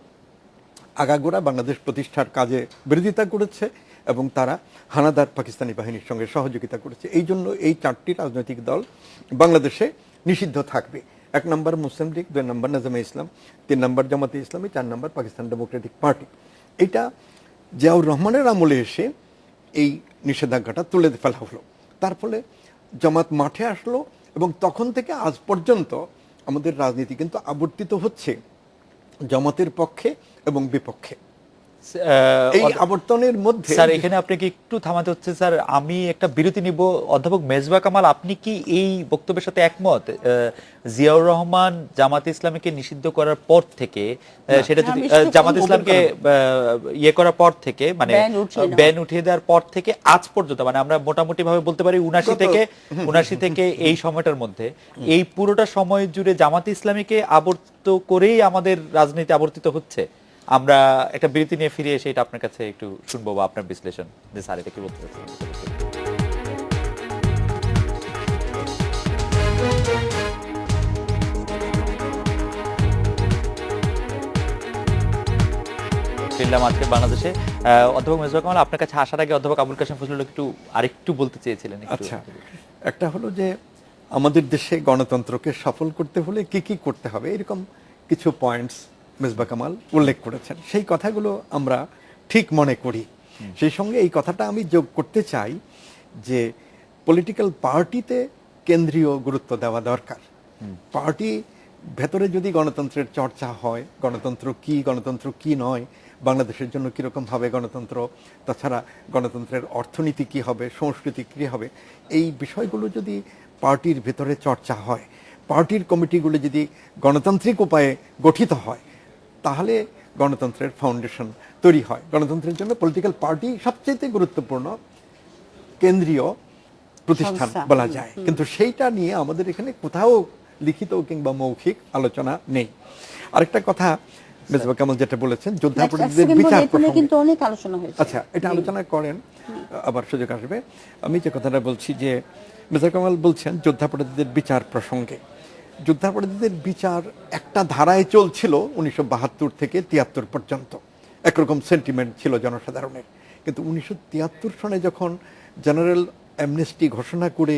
আগাগোড়া বাংলাদেশ প্রতিষ্ঠার কাজে বিরোধিতা করেছে এবং তারা হানাদার পাকিস্তানি বাহিনীর সঙ্গে সহযোগিতা করেছে। এই জন্য এই চারটি রাজনৈতিক দল বাংলাদেশে নিষিদ্ধ থাকবে। 1 নম্বর মুসলিম লীগ, 2 নম্বর নাজামে ইসলাম, 3 নম্বর জামাতে ইসলামী, 4 নম্বর পাকিস্তান ডেমোক্রেটিক পার্টি। এটা জিয়াউর রহমানের আমলে এসে এই নিষেধাজ্ঞাটা তুলে ফেলা হলো। তার ফলে জামাত মাঠে আসলো এবং তখন থেকে আজ পর্যন্ত আমাদের রাজনীতি কিন্তু আবর্তিত হচ্ছে জামাতের পক্ষে এবং বিপক্ষে। এই আবর্তনের মধ্যে স্যার এখানে আপনাকে একটু থামাতে হচ্ছে স্যার, আমি একটা বিরতি নিব। অধ্যাপক মেজবা কামাল, আপনি কি এই বক্তব্যের সাথে একমত? জিয়াউর রহমান জামাত ইসলামীকে নিষিদ্ধ করার পর থেকে, সেটা যদি জামাত ইসলামকে ইয়ে করার পর থেকে, মানে ব্যান উঠিয়ে দেওয়ার পর থেকে আজ পর্যন্ত, মানে আমরা মোটামুটি ভাবে বলতে পারি 79 থেকে এই সময়টার মধ্যে, এই পুরোটা সময় জুড়ে জামাত ইসলামীকে আবর্ত করেই আমাদের রাজনীতি আবর্তিত হচ্ছে। আমরা একটা বিরতি নিয়ে ফিরে এসে এটা আপনার কাছে একটু শুনবো বা আপনার বিশ্লেষণ যে স্যার এটা কি বলতে চাচ্ছেন। ফিরলাম আজকে বাংলাদেশে। অধ্যাপক মেজবাহ কামাল, আপনার কাছে আসার আগে অধ্যাপক আবুল কাশেম ফজলুল একটু আরেকটু বলতে চেয়েছিলেন একটু। আচ্ছা, একটা হলো যে আমাদের দেশে গণতন্ত্রকে সফল করতে হলে কি কি করতে হবে, এরকম কিছু পয়েন্টস মেজবাহ কামাল উল্লেখ করেছেন। সেই কথাগুলো আমরা ঠিক মনে করি। সেই সঙ্গে এই কথাটা আমি যোগ করতে চাই যে পলিটিক্যাল পার্টিতে কেন্দ্রীয় গুরুত্ব দেওয়া দরকার। পার্টি ভেতরে যদি গণতন্ত্রের চর্চা হয়, গণতন্ত্র কি নয়, বাংলাদেশের জন্য কীরকম হবে গণতন্ত্র, তাছাড়া গণতন্ত্রের অর্থনীতি কি হবে, সংস্কৃতি কী হবে, এই বিষয়গুলো যদি পার্টির ভেতরে চর্চা হয়, পার্টির কমিটিগুলো যদি গণতান্ত্রিক উপায়ে গঠিত হয়, তাহলে গণতন্ত্রের ফাউন্ডেশন তৈরি হয়। গণতন্ত্রের জন্য পলিটিক্যাল পার্টি সবচেয়ে গুরুত্বপূর্ণ কেন্দ্রীয় প্রতিষ্ঠান সংস্থা। বলা যায়, কিন্তু সেইটা নিয়ে আমাদের এখানে কোথাও লিখিত কিংবা মৌখিক আলোচনা নেই। আরেকটা কথা মেজবাহ কামাল যেটা বলেছেন, যোদ্ধাপরাধীদের বিচার প্রসঙ্গে, কিন্তু অনেক আলোচনা হয়েছে। আচ্ছা এটা আলোচনা করেন, আবার সুযোগ আসবে। আমি যে কথাটা বলছি যে মেজবাহ কামাল বলছেন যোদ্ধাপরাধীদের বিচার প্রসঙ্গে, যুদ্ধাপরাধীদের বিচার একটা ধারায় চলছিল 1972 থেকে 73 পর্যন্ত, একরকম সেন্টিমেন্ট ছিল জনসাধারণের। কিন্তু 1973 সনে যখন জেনারেল অ্যামনেস্টি ঘোষণা করে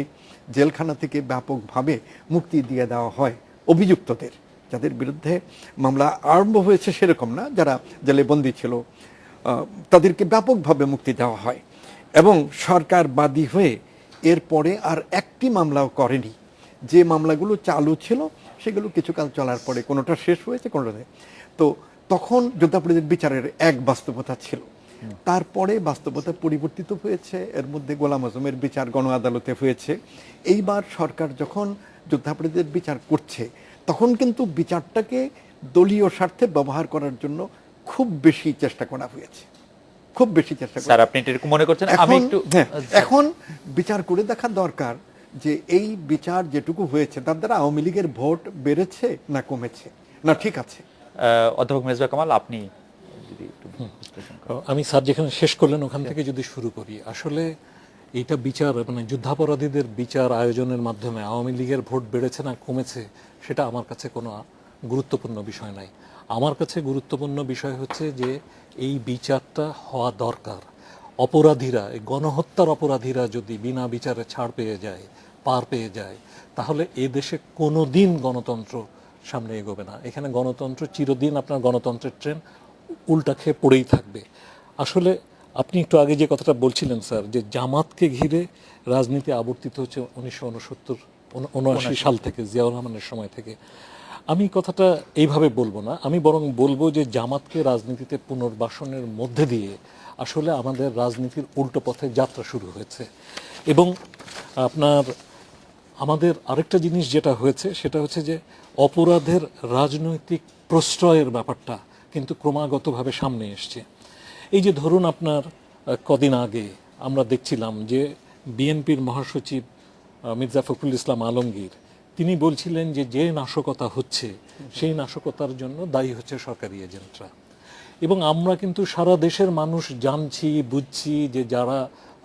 জেলখানা থেকে ব্যাপকভাবে মুক্তি দিয়ে দেওয়া হয় অভিযুক্তদের, যাদের বিরুদ্ধে মামলা আরম্ভ হয়েছে সেরকম না, যারা জেলে বন্দী ছিল, তাদেরকে ব্যাপকভাবে মুক্তি দেওয়া হয় এবং সরকার বাদী হয়ে এরপরে আর একটি মামলাও করেনি। যে মামলাগুলো চালু ছিল সেগুলো কিছুকাল চলার পরে কোনোটা শেষ হয়েছে, কোনোটা নেই। তো তখন যোদ্ধাপরাধীদের বিচারের এক বাস্তবতা ছিল, তারপরে বাস্তবতা পরিবর্তিত হয়েছে। এর মধ্যে গোলাম আজমের বিচার গণ আদালতে হয়েছে। এইবার সরকার যখন যুদ্ধাপরাধীদের বিচার করছে, তখন কিন্তু বিচারটাকে দলীয় স্বার্থে ব্যবহার করার জন্য খুব বেশি চেষ্টা করা হয়েছে, খুব বেশি চেষ্টা করা। স্যার আপনি এরকম মনে করছেন? আমি একটু এখন বিচার করে দেখা দরকার যে এই বিচার যেটুকু হয়েছে তার দ্বারা আওয়ামী লীগের ভোট বেড়েছে না কমেছে, না ঠিক আছে। অধ্যাপক মেজবাহ কামাল, আপনি যদি একটু বিশ্লেষণ করেন। আমি স্যার যেখানে শেষ করলেন ওখান থেকে যদি শুরু করি, আসলে এইটা বিচার মানে যুদ্ধাপরাধীদের বিচার আয়োজনের মাধ্যমে আওয়ামী লীগের ভোট বেড়েছে না কমেছে সেটা আমার কাছে কোনো গুরুত্বপূর্ণ বিষয় নাই। আমার কাছে গুরুত্বপূর্ণ বিষয় হচ্ছে যে এই বিচারটা হওয়া দরকার। অপরাধীরা, এই গণহত্যার অপরাধীরা যদি বিনা বিচারে ছাড় পেয়ে যায়, পার পেয়ে যায়, তাহলে এ দেশে কোনো দিন গণতন্ত্র সামনে এগোবে না। এখানে গণতন্ত্র চিরদিন আপনার গণতন্ত্রের ট্রেন উল্টা খেয়ে পড়েই থাকবে। আসলে আপনি একটু আগে যে কথাটা বলছিলেন স্যার, যে জামাতকে ঘিরে রাজনীতি আবর্তিত হচ্ছে 1979 সাল থেকে, জিয়াউর রহমানের সময় থেকে। আমি কথাটা এইভাবে বলবো না, আমি বরং বলবো যে জামাতকে রাজনীতিতে পুনর্বাসনের মধ্যে দিয়ে আসলে আমাদের রাজনীতির উল্টো পথে যাত্রা শুরু হয়েছে। এবং আপনার আমাদের আরেকটা জিনিস যেটা হয়েছে সেটা হচ্ছে যে অপরাধের রাজনৈতিক প্রশ্রয়ের ব্যাপারটা কিন্তু ক্রমাগতভাবে সামনে এসছে। এই যে ধরুন আপনার কদিন আগে আমরা দেখছিলাম যে বিএনপির মহাসচিব মির্জা ফখরুল ইসলাম আলমগীর তিনি বলছিলেন যে যে নাশকতা হচ্ছে সেই নাশকতার জন্য দায়ী হচ্ছে সরকারি এজেন্টরা। এবং আমরা কিন্তু সারা দেশের মানুষ জানছি, বুঝছি যে যারা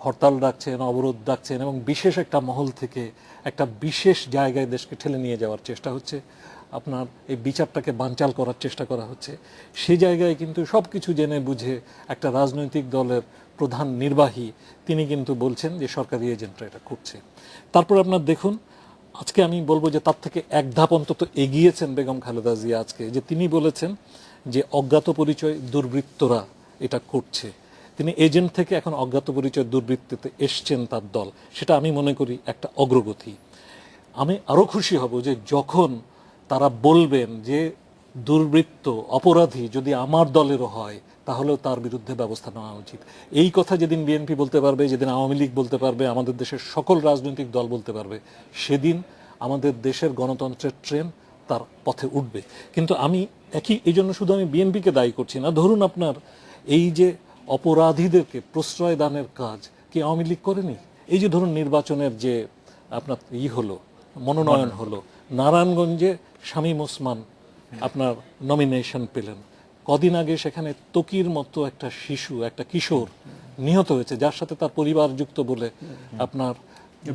হরতাল ডাকছেন, অবরোধ ডাকছেন এবং বিশেষ একটা মহল থেকে একটা বিশেষ জায়গায় দেশকে ঠেলে নিয়ে যাওয়ার চেষ্টা হচ্ছে, আপনার এই বিচারটাকে বানচাল করার চেষ্টা করা হচ্ছে, সেই জায়গায় কিন্তু সব কিছু জেনে বুঝে একটা রাজনৈতিক দলের প্রধান নির্বাহী তিনি কিন্তু বলছেন যে সরকারি এজেন্টরা এটা করছে। তারপর আপনার দেখুন আজকে আমি বলবো যে তার থেকে এক ধাপ অন্তত এগিয়েছেন বেগম খালেদা জিয়া আজকে, যে তিনি বলেছেন যে অজ্ঞাত পরিচয় দুর্বৃত্তরা এটা করছে। তিনি এজেন্ট থেকে এখন অজ্ঞাত পরিচয় দুর্বৃত্ততে এসছেন তার দল, সেটা আমি মনে করি একটা অগ্রগতি। আমি আরও খুশি হব যে যখন তারা বলবেন যে দুর্বৃত্ত অপরাধী যদি আমার দলেরও হয় তাহলেও তার বিরুদ্ধে ব্যবস্থা নেওয়া উচিত। এই কথা যেদিন বিএনপি বলতে পারবে, যেদিন আওয়ামী লীগ বলতে পারবে, আমাদের দেশের সকল রাজনৈতিক দল বলতে পারবে, সেদিন আমাদের দেশের গণতন্ত্রের ট্রেন তার পথে উঠবে। কিন্তু আমি এই জন্য শুধু আমি বিএনপিকে দায়ী করছি না। ধরুন আপনার এই যে অপরাধীদেরকে প্রশ্রয় দানের কাজ কি আওয়ামী লীগ করেনি? এই যে ধরুন নির্বাচনের যে আপনার হলো, মনোনয়ন হলো, নারায়ণগঞ্জে শামীম ওসমান আপনার নমিনেশন পেলেন, কদিন আগে সেখানে তকির মতো একটা শিশু, একটা কিশোর নিহত হয়েছে যার সাথে তার পরিবার যুক্ত বলে আপনার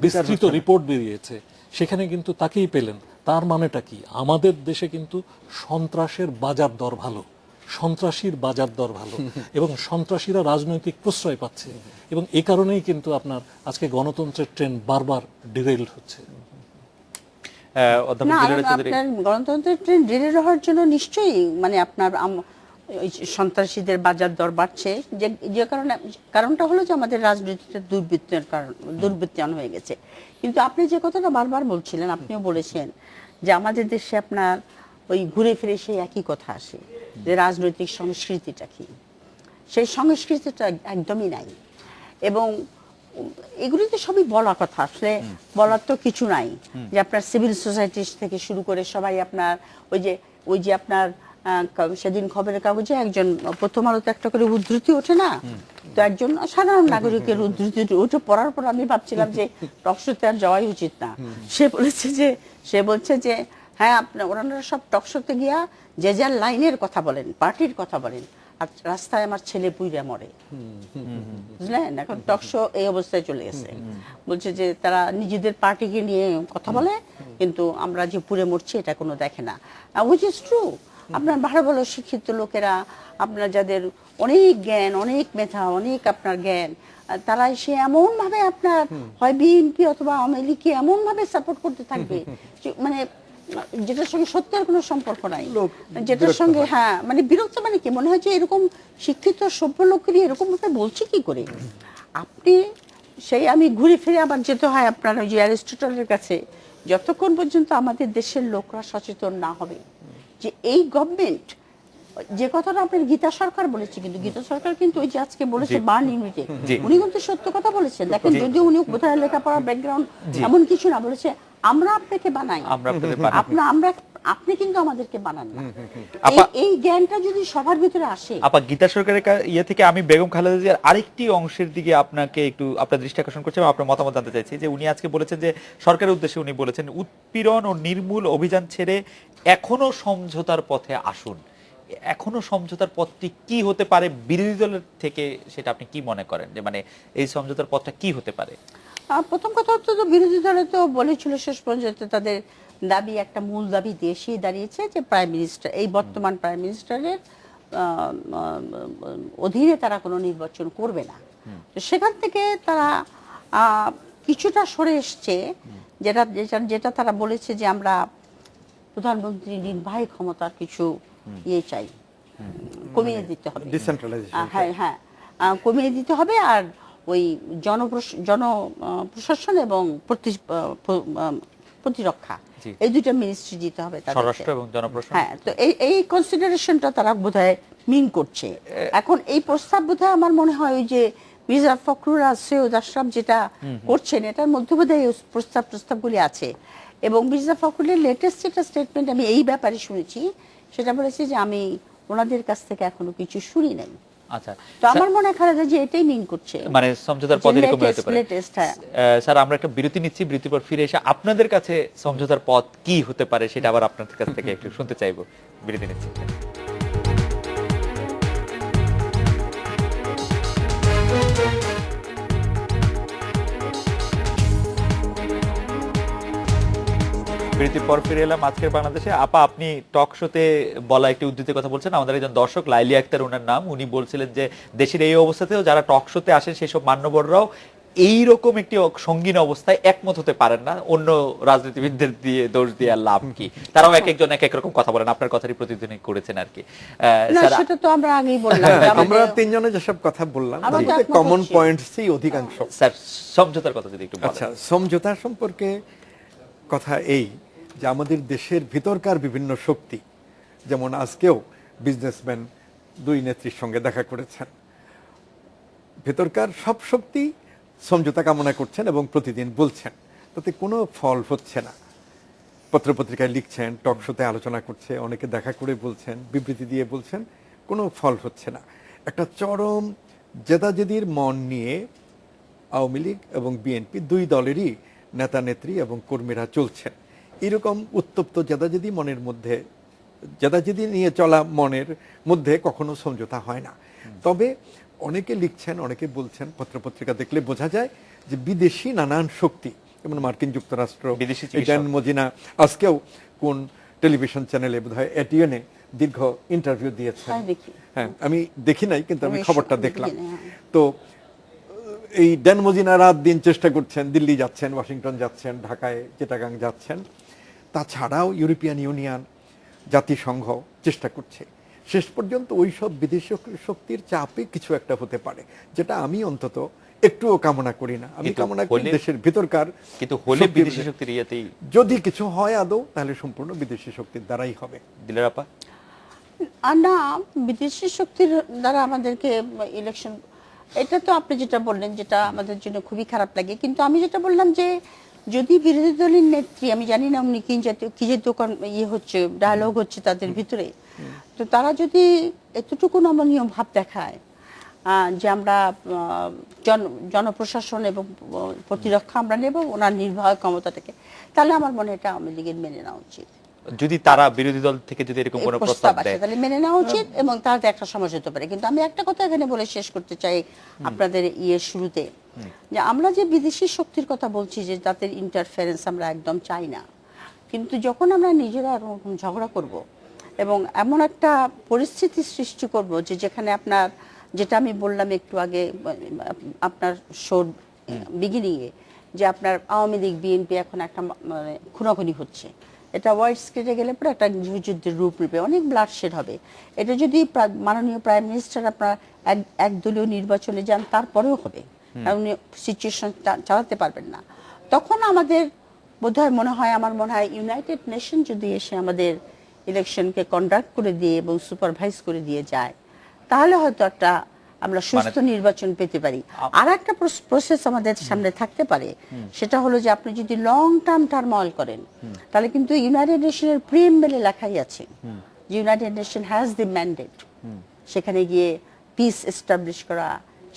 বিস্তৃত রিপোর্ট বেরিয়েছে, সেখানে কিন্তু তাকেই পেলেন। তার মানেটা কি? আমাদের দেশে কিন্তু সন্ত্রাসের বাজার দর ভালো, সন্ত্রাসীর বাজার দর ভালো এবং সন্ত্রাসীরা রাজনৈতিক প্রশ্রয় পাচ্ছে এবং এই কারণেই কিন্তু আপনার আজকে গণতন্ত্রের ট্রেন বারবার ডিরেইল হচ্ছে। অধ্যাপক না, দিলারা চৌধুরী, আপনার গণতন্ত্রের ট্রেন ডিলে হওয়ার জন্য নিশ্চয়ই মানে আপনার ওই সন্ত্রাসীদের বাজার দর বাড়ছে, যে কারণে কারণটা হলো যে আমাদের রাজনীতিতে দুর্বৃত্তের কারণ, দুর্বৃত্তায়ন হয়ে গেছে। কিন্তু আপনি যে কথাটা বারবার বলছিলেন, আপনিও বলেছেন যে আমাদের দেশে আপনার ওই ঘুরে ফিরে সেই একই কথা আসে যে রাজনৈতিক সংস্কৃতিটা কি, সেই সংস্কৃতিটা একদমই নাই। এবং এগুলি তো সবই বলা কথা, আসলে বলার তো কিছু নাই। যে আপনার সিভিল সোসাইটি থেকে শুরু করে সবাই আপনার ওই যে আপনার সেদিন খবরের কাগজে একজন প্রথম আলোতে একটা করে উদ্ধৃতি ওঠে না, তো একজন সাধারণ নাগরিকের উদ্ধৃতি ওঠে, পড়ার পর আমি ভাবছিলাম যে টকশোতে আর যাওয়াই উচিত না। সে বলছে যে হ্যাঁ আপনার ওনারা সব টকশোতে গিয়া যে যার লাইনের কথা বলেন, পার্টির কথা বলেন, আর রাস্তায় আমার ছেলে পুইরা মরে। বুঝলেন, এখন টকশো এই অবস্থায় চলে গেছে। বলছে যে তারা নিজেদের পার্টিকে নিয়ে কথা বলে, কিন্তু আমরা যে পুড়ে মরছি এটা কোনো দেখে না, হুইচ ইজ ট্রু। আপনার ভালো ভালো শিক্ষিত লোকেরা, আপনার যাদের অনেক জ্ঞান, অনেক মেধা, অনেক আপনার জ্ঞান, তারা এসে এমন ভাবে আপনার হয় বিএনপি অথবা আওয়ামী লীগকে এমন ভাবে সাপোর্ট করতে থাকবে মানে যেটার সঙ্গে সত্যের কোনো সম্পর্ক নাই, যেটার সঙ্গে হ্যাঁ মানে বিরক্ত, মানে কি মনে হয় যে এরকম শিক্ষিত সভ্য লোকেরই এরকম ভাবে বলছে কি করে। আপনি সেই আমি ঘুরে ফিরে আবার যেতে হয় আপনার ওই যে অ্যারিস্টটলের কাছে, যতক্ষণ পর্যন্ত আমাদের দেশের লোকরা সচেতন না হবে যে এই গভর্নমেন্ট, যে কথাটা আপনার গীতা সরকার বলেছে, কিন্তু গীতা সরকার কিন্তু ওই যে আজকে বলেছে বার্ন ইউনিটে, উনি কিন্তু সত্য কথা বলেছেন। দেখেন, যদিও উনি বোধহয় লেখাপড়া ব্যাকগ্রাউন্ড এমন কিছু না, বলেছে আমরা আপনাকে বানাই, আপনি কিন্তু আমাদেরকে বানান না। এই জ্ঞানটা যদি সবার ভিতরে আসে। আপা, গীতা সরকারের ইয়ে থেকে আমি বেগম খালেদা জিয়ার আরেকটি অংশের দিকে আপনাকে একটু আপনার দৃষ্টি আকর্ষণ করছি এবং আপনার মতামত জানতে চাইছি যে উনি আজকে বলেছেন যে সরকারের উদ্দেশ্যে উনি বলেছেন উৎপীড়ন ও নির্মূল অভিযান ছেড়ে এখনো সমঝোতার পথে আসুন। এখনো সমঝোতার পথটি কি হতে পারে বিরোধী দলের থেকে, সেটা আপনি কি মনে করেন যে মানে এই সমঝোতার পথটা কি হতে পারে? প্রথম কথা হচ্ছে তো বিরোধী দলে তো বলেছিল শেষ পর্যন্ত তাদের দাবি, একটা মূল দাবি দেশেই দাঁড়িয়েছে যে প্রাইম মিনিস্টার, এই বর্তমান প্রাইম মিনিস্টারের অধীনে তারা কোনো নির্বাচন করবে না। তো সেখান থেকে তারা কিছুটা সরে এসছে, যেটা তারা বলেছে যে আমরা প্রধানমন্ত্রী নির্বাহী ক্ষমতার কিছু ইয়ে চাই, কমিয়ে দিতে হবে, হ্যাঁ হ্যাঁ কমিয়ে দিতে হবে, আর ওই জনপ্রশাসন এবং প্রতিরক্ষা এই দুইটা মিনিস্ট্রি দিতে হবে স্বরাষ্ট্র এবং জনপ্রশাসন। হ্যাঁ, তো এই কনসিডারেশনটা তারা বোধহয় মিন করছে। এখন এই প্রস্তাব বোধহয় আমার মনে হয় ওই যে মির্জা ফখরুল সৈয়দ আশরাফ যেটা করছেন, এটার মধ্যে বোধহয় প্রস্তাবগুলি আছে। এবং মির্জা ফখরুলের লেটেস্ট একটা স্টেটমেন্ট আমি এই ব্যাপারে শুনেছি, সেটা বলেছে যে আমি ওনাদের কাছ থেকে এখনো কিছু শুনি নাই। আচ্ছা, তো আমার মনে হয় খালেদা যে এটাই মিন করছে, মানে সমঝোতার পথ এরকম হতে পারে। স্যার, আমরা একটা বিরতি নিচ্ছি, বিরতির পর ফিরে এসে আপনাদের কাছে সমঝোতার পথ কি হতে পারে সেটা আবার আপনাদের কাছ থেকে একটু শুনতে চাইবো। বিরতি নিচ্ছি। বিরতির পর ফিরে এলাম আজকের বাংলাদেশে। আপা, আপনি টক শোতে বলা একটি উদ্ধৃতির কথা বলছেন, আমাদের একজন দর্শক লাইলি আক্তার ওনার নাম, উনি বলছিলেন যে দেশের এই অবস্থাতেও যারা টক শোতে আসেন সেসব মান্যবররাও এইরকম একটি সঙ্গীন অবস্থায় একমত হতে পারেন না, অন্য রাজনীতিবিদদের দিয়ে দোষ দিয়ে লাভ কি, তারাও এক একজন এক এক রকম কথা বলেন। আপনার কথারই প্রতিধ্বনি করেছেন আর কি। সেটা তো আমরা আগেই বললাম, আমরা তিনজনে যেসব কথা বললাম কমন পয়েন্টসই অধিকাংশ। স্যার, সমঝোতার কথা যদি একটু বলেন। আচ্ছা, সমঝোতা সম্পর্কে কথা এই যে আমাদের দেশের ভিতরকার বিভিন্ন শক্তি, যেমন আজকেও বিজনেসম্যান দুই নেত্রীর সঙ্গে দেখা করেছেন, ভেতরকার সব শক্তি সমঝোতা কামনা করছেন এবং প্রতিদিন বলছেন, তাতে কোনো ফল হচ্ছে না। পত্রপত্রিকায় লিখছেন, টক শোতে আলোচনা করছে, অনেকে দেখা করে বলছেন, বিবৃতি দিয়ে বলছেন, কোনো ফল হচ্ছে না। একটা চরম জেদাজেদির মন নিয়ে আওয়ামী লীগ এবং বিএনপি দুই দলেরই নেতা নেত্রী এবং কর্মীরা চলছেন। এরকম উত্তপ্ত জেদাজেদি মনের মধ্যে, জেদাজেদি নিয়ে চলা মনের মধ্যে কখনো সমঝোতা হয় না। তবে অনেকে লিখছেন, অনেকে বলছেন, পত্রপত্রিকা দেখলে বোঝা যায় যে বিদেশি নানান শক্তি, যেমন মার্কিন যুক্তরাষ্ট্র, জ্যান মজিনা আজকেও কোন টেলিভিশন চ্যানেলে বোধহয় এটিএনে দীর্ঘ ইন্টারভিউ দিয়েছেন। হ্যাঁ, দেখি। হ্যাঁ, আমি দেখি নাই, কিন্তু আমি আমি খবরটা দেখি দেখলাম। না, হ্যাঁ। তো এই ড্যান মজীনা রাত দিন চেষ্টা করছেন, দিল্লি যাচ্ছেন, ওয়াশিংটন যাচ্ছেন, ঢাকায় চিটাগাং যাচ্ছেন, তাছাড়াও ইউরোপিয়ান ইউনিয়ন, জাতিসংঘ চেষ্টা করছে। শেষ পর্যন্ত ওই সব বিদেশি শক্তির চাপে কিছু একটা হতে পারে, যেটা আমি অন্তত একটুও কামনা করি না। আমি কিন্তু কামনা করি হলে- দেশের ভিতরকার কিন্তু হলে শক্তি- বিদেশি শক্তির ইয়েতেই যদি কিছু হয় আদৌ, তাহলে সম্পূর্ণ বিদেশি শক্তির দ্বারাই হবে। দিলের আপা আর না, বিদেশি শক্তির দ্বারা আমাদেরকে ইলেকশন, এটা তো আপনি যেটা বললেন যেটা আমাদের জন্য খুবই খারাপ লাগে, কিন্তু আমি যেটা বললাম যে যদি বিরোধী দলের নেত্রী, আমি জানি না উনি কি জাতীয় ইয়ে হচ্ছে, ডায়ালগ হচ্ছে তাদের ভিতরে, তো তারা যদি এতটুকু নমনীয় ভাব দেখায় যে আমরা জনপ্রশাসন এবং প্রতিরক্ষা আমরা নেব ওনার নির্বাহী ক্ষমতাটাকে, তাহলে আমার মনে হয় এটা আওয়ামী লীগের মেনে নেওয়া উচিত। যদি তারা বিরোধী দল থেকে যদি এরকম কোনো প্রস্তাব আসে দেয়, তাহলে মেনে নেওয়া উচিত এবং তাতে একটা সমস্যা হতে পারে। কিন্তু আমি একটা কথা এখানে বলে শেষ করতে চাই আপনাদের শুরুতে, যে আমরা যে বিদেশি শক্তির কথা বলছি যে তাদের ইন্টারফারেন্স আমরা একদম চাই না, কিন্তু যখন আমরা নিজেরা এরকম ঝগড়া করব এবং এমন একটা পরিস্থিতি সৃষ্টি করব যে যেখানে আপনার, যেটা আমি বললাম একটু আগে আপনার শোর বিগিনিংয়ে, যে আপনার আওয়ামী লীগ বিএনপি এখন একটা মানে খুনাখুনি হচ্ছে, এটা ওয়াইড স্কেলে গেলে পরে একটা গৃহযুদ্ধের রূপ নেবে, অনেক ব্লাডশেড হবে। এটা যদি মাননীয় প্রাইম মিনিস্টার আপনার একদলীয় নির্বাচনে যান তারপরেও হবে, কারণ সিচুয়েশন চালাতে পারবেন না। তখন আমাদের বোধহয় মনে হয়, আমার মনে হয় ইউনাইটেড নেশন যদি এসে আমাদের ইলেকশনকে কন্ডাক্ট করে দিয়ে এবং সুপারভাইজ করে দিয়ে যায়, তাহলে হয়তো একটা আমরা সুস্থ নির্বাচন পেতে পারি। আর একটা প্রসেস আমাদের সামনে থাকতে পারে, সেটা হলো যে আপনি যদি লং টার্ম টার্মোইল করেন, তাহলে কিন্তু ইউনাইটেড নেশনের প্রিএমবেলে লেখাই আছে যে United nation has the mandate সেখানে গিয়ে পিস এস্টাবলিশ করা,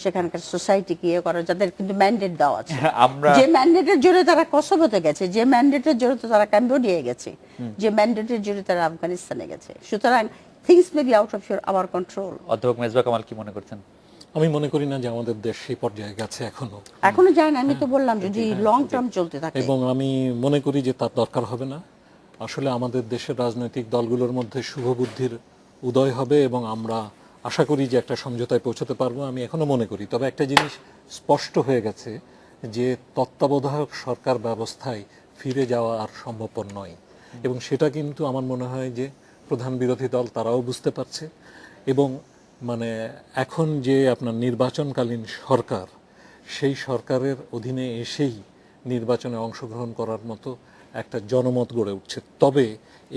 সেখানকার সোসাইটিকে ইয়ে করা, যাদের কিন্তু ম্যান্ডেট দেওয়া আছে। আমরা যে ম্যান্ডেটের জোরে তারা কসোভোতে গেছে, যে ম্যান্ডেটের জোরে তো তারা ক্যাম্বোডিয়ায় গেছে, যে ম্যান্ডেটের জোরে তারা আফগানিস্তানে গেছে। সুতরাং things may be out of our control. অধ্যাপক মেজবা কামাল কি মনে করছেন? আমি মনে করি না যে আমাদের দেশ সেই পর্যায়ে গেছে এখনো যায় না, আমি তো বললাম যদি লং টার্ম চলতে থাকে। এবং আমি মনে করি যে তার দরকার হবে না। আসলে আমাদের দেশের রাজনৈতিক দলগুলোর মধ্যে শুভবুদ্ধির উদয় হবে এবং আমরা আশা করি যে একটা সমঝোতায় পৌঁছতে পারবো, আমি এখনো মনে করি। তবে একটা জিনিস স্পষ্ট হয়ে গেছে যে তত্ত্বাবধায়ক সরকার ব্যবস্থায় ফিরে যাওয়া আর সম্ভবপর নয়, এবং সেটা কিন্তু আমার মনে হয় যে প্রধান বিরোধী দল তারাও বুঝতে পারছে। এবং মানে এখন যে আপনার নির্বাচনকালীন সরকার, সেই সরকারের অধীনে এসেই নির্বাচনে অংশগ্রহণ করার মতো একটা জনমত গড়ে উঠছে। তবে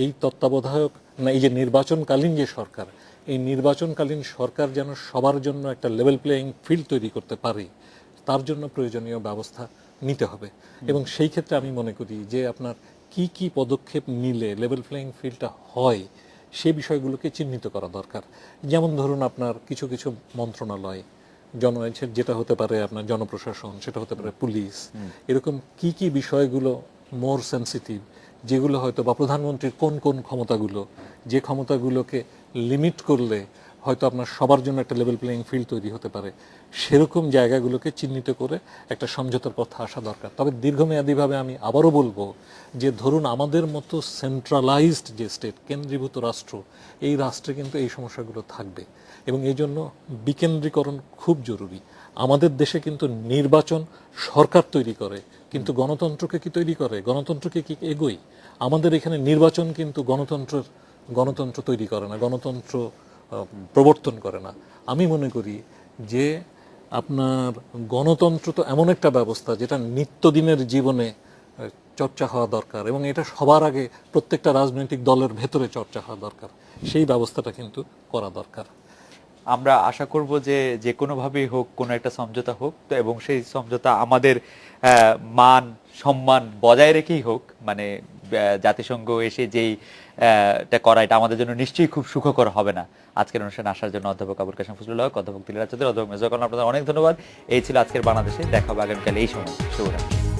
এই তত্ত্বাবধায়ক না, এই যে নির্বাচনকালীন যে সরকার, এই নির্বাচনকালীন সরকার যেন সবার জন্য একটা লেভেল প্লেয়িং ফিল্ড তৈরি করতে পারে, তার জন্য প্রয়োজনীয় ব্যবস্থা নিতে হবে। এবং সেই ক্ষেত্রে আমি মনে করি যে আপনার কি কি পদক্ষেপ নিলে লেভেল প্লেয়িং ফিল্ডটা হয়, সেই বিষয়গুলোকে চিহ্নিত করা দরকার। যেমন ধরুন আপনার কিছু কিছু মন্ত্রণালয়, যেটা হতে পারে আপনার জনপ্রশাসন, সেটা হতে পারে পুলিশ, এরকম কি কি বিষয়গুলো মোর সেন্সিটিভ, যেগুলো হয়তো বা প্রধানমন্ত্রীর কোন কোন ক্ষমতাগুলো, যে ক্ষমতাগুলোকে লিমিট করলে হয়তো আপনার সবার জন্য একটা লেভেল প্লেয়িং ফিল্ড তৈরি হতে পারে, সেরকম জায়গাগুলোকে চিহ্নিত করে একটা সমঝোতার পথে আসা দরকার। তবে দীর্ঘমেয়াদীভাবে আমি আবারও বলবো যে ধরুন আমাদের মতো সেন্ট্রালাইজড যে স্টেট, কেন্দ্রীভূত রাষ্ট্র, এই রাষ্ট্রে কিন্তু এই সমস্যাগুলো থাকবে এবং এই জন্য বিকেন্দ্রীকরণ খুব জরুরি। আমাদের দেশে কিন্তু নির্বাচন সরকার তৈরি করে, কিন্তু গণতন্ত্রকে কি তৈরি করে? গণতন্ত্রকে কি এগোই? আমাদের এখানে নির্বাচন কিন্তু গণতন্ত্র তৈরি করে না, গণতন্ত্র প্রবর্তন করে না। আমি মনে করি যে আপনার গণতন্ত্র তো এমন একটা ব্যবস্থা যেটা নিত্যদিনের জীবনে চর্চা হওয়া দরকার, এবং এটা সবার আগে প্রত্যেকটা রাজনৈতিক দলের ভেতরে চর্চা হওয়া দরকার। সেই ব্যবস্থাটা কিন্তু করা দরকার। আমরা আশা করব যে যে কোনোভাবেই হোক, কোনো একটা সমঝোতা হোক, তো এবং সেই সমঝোতা আমাদের মান সম্মান বজায় রেখেই হোক। মানে জাতিসংঘ এসে যেই এটা করা, এটা আমাদের জন্য নিশ্চয়ই খুব সুখকর হবে না। আজকের অনুষ্ঠানে আসার জন্য অধ্যাপক আবুল কাশেম ফজলুল হক, অধ্যাপক দিলের চৌধুরী, অধ্যাপক মেজবা কামাল, আপনাদের অনেক ধন্যবাদ। এই ছিল আজকের বাংলাদেশে। দেখা হবে আগামীকাল এই সময়। শুভরাত্রি।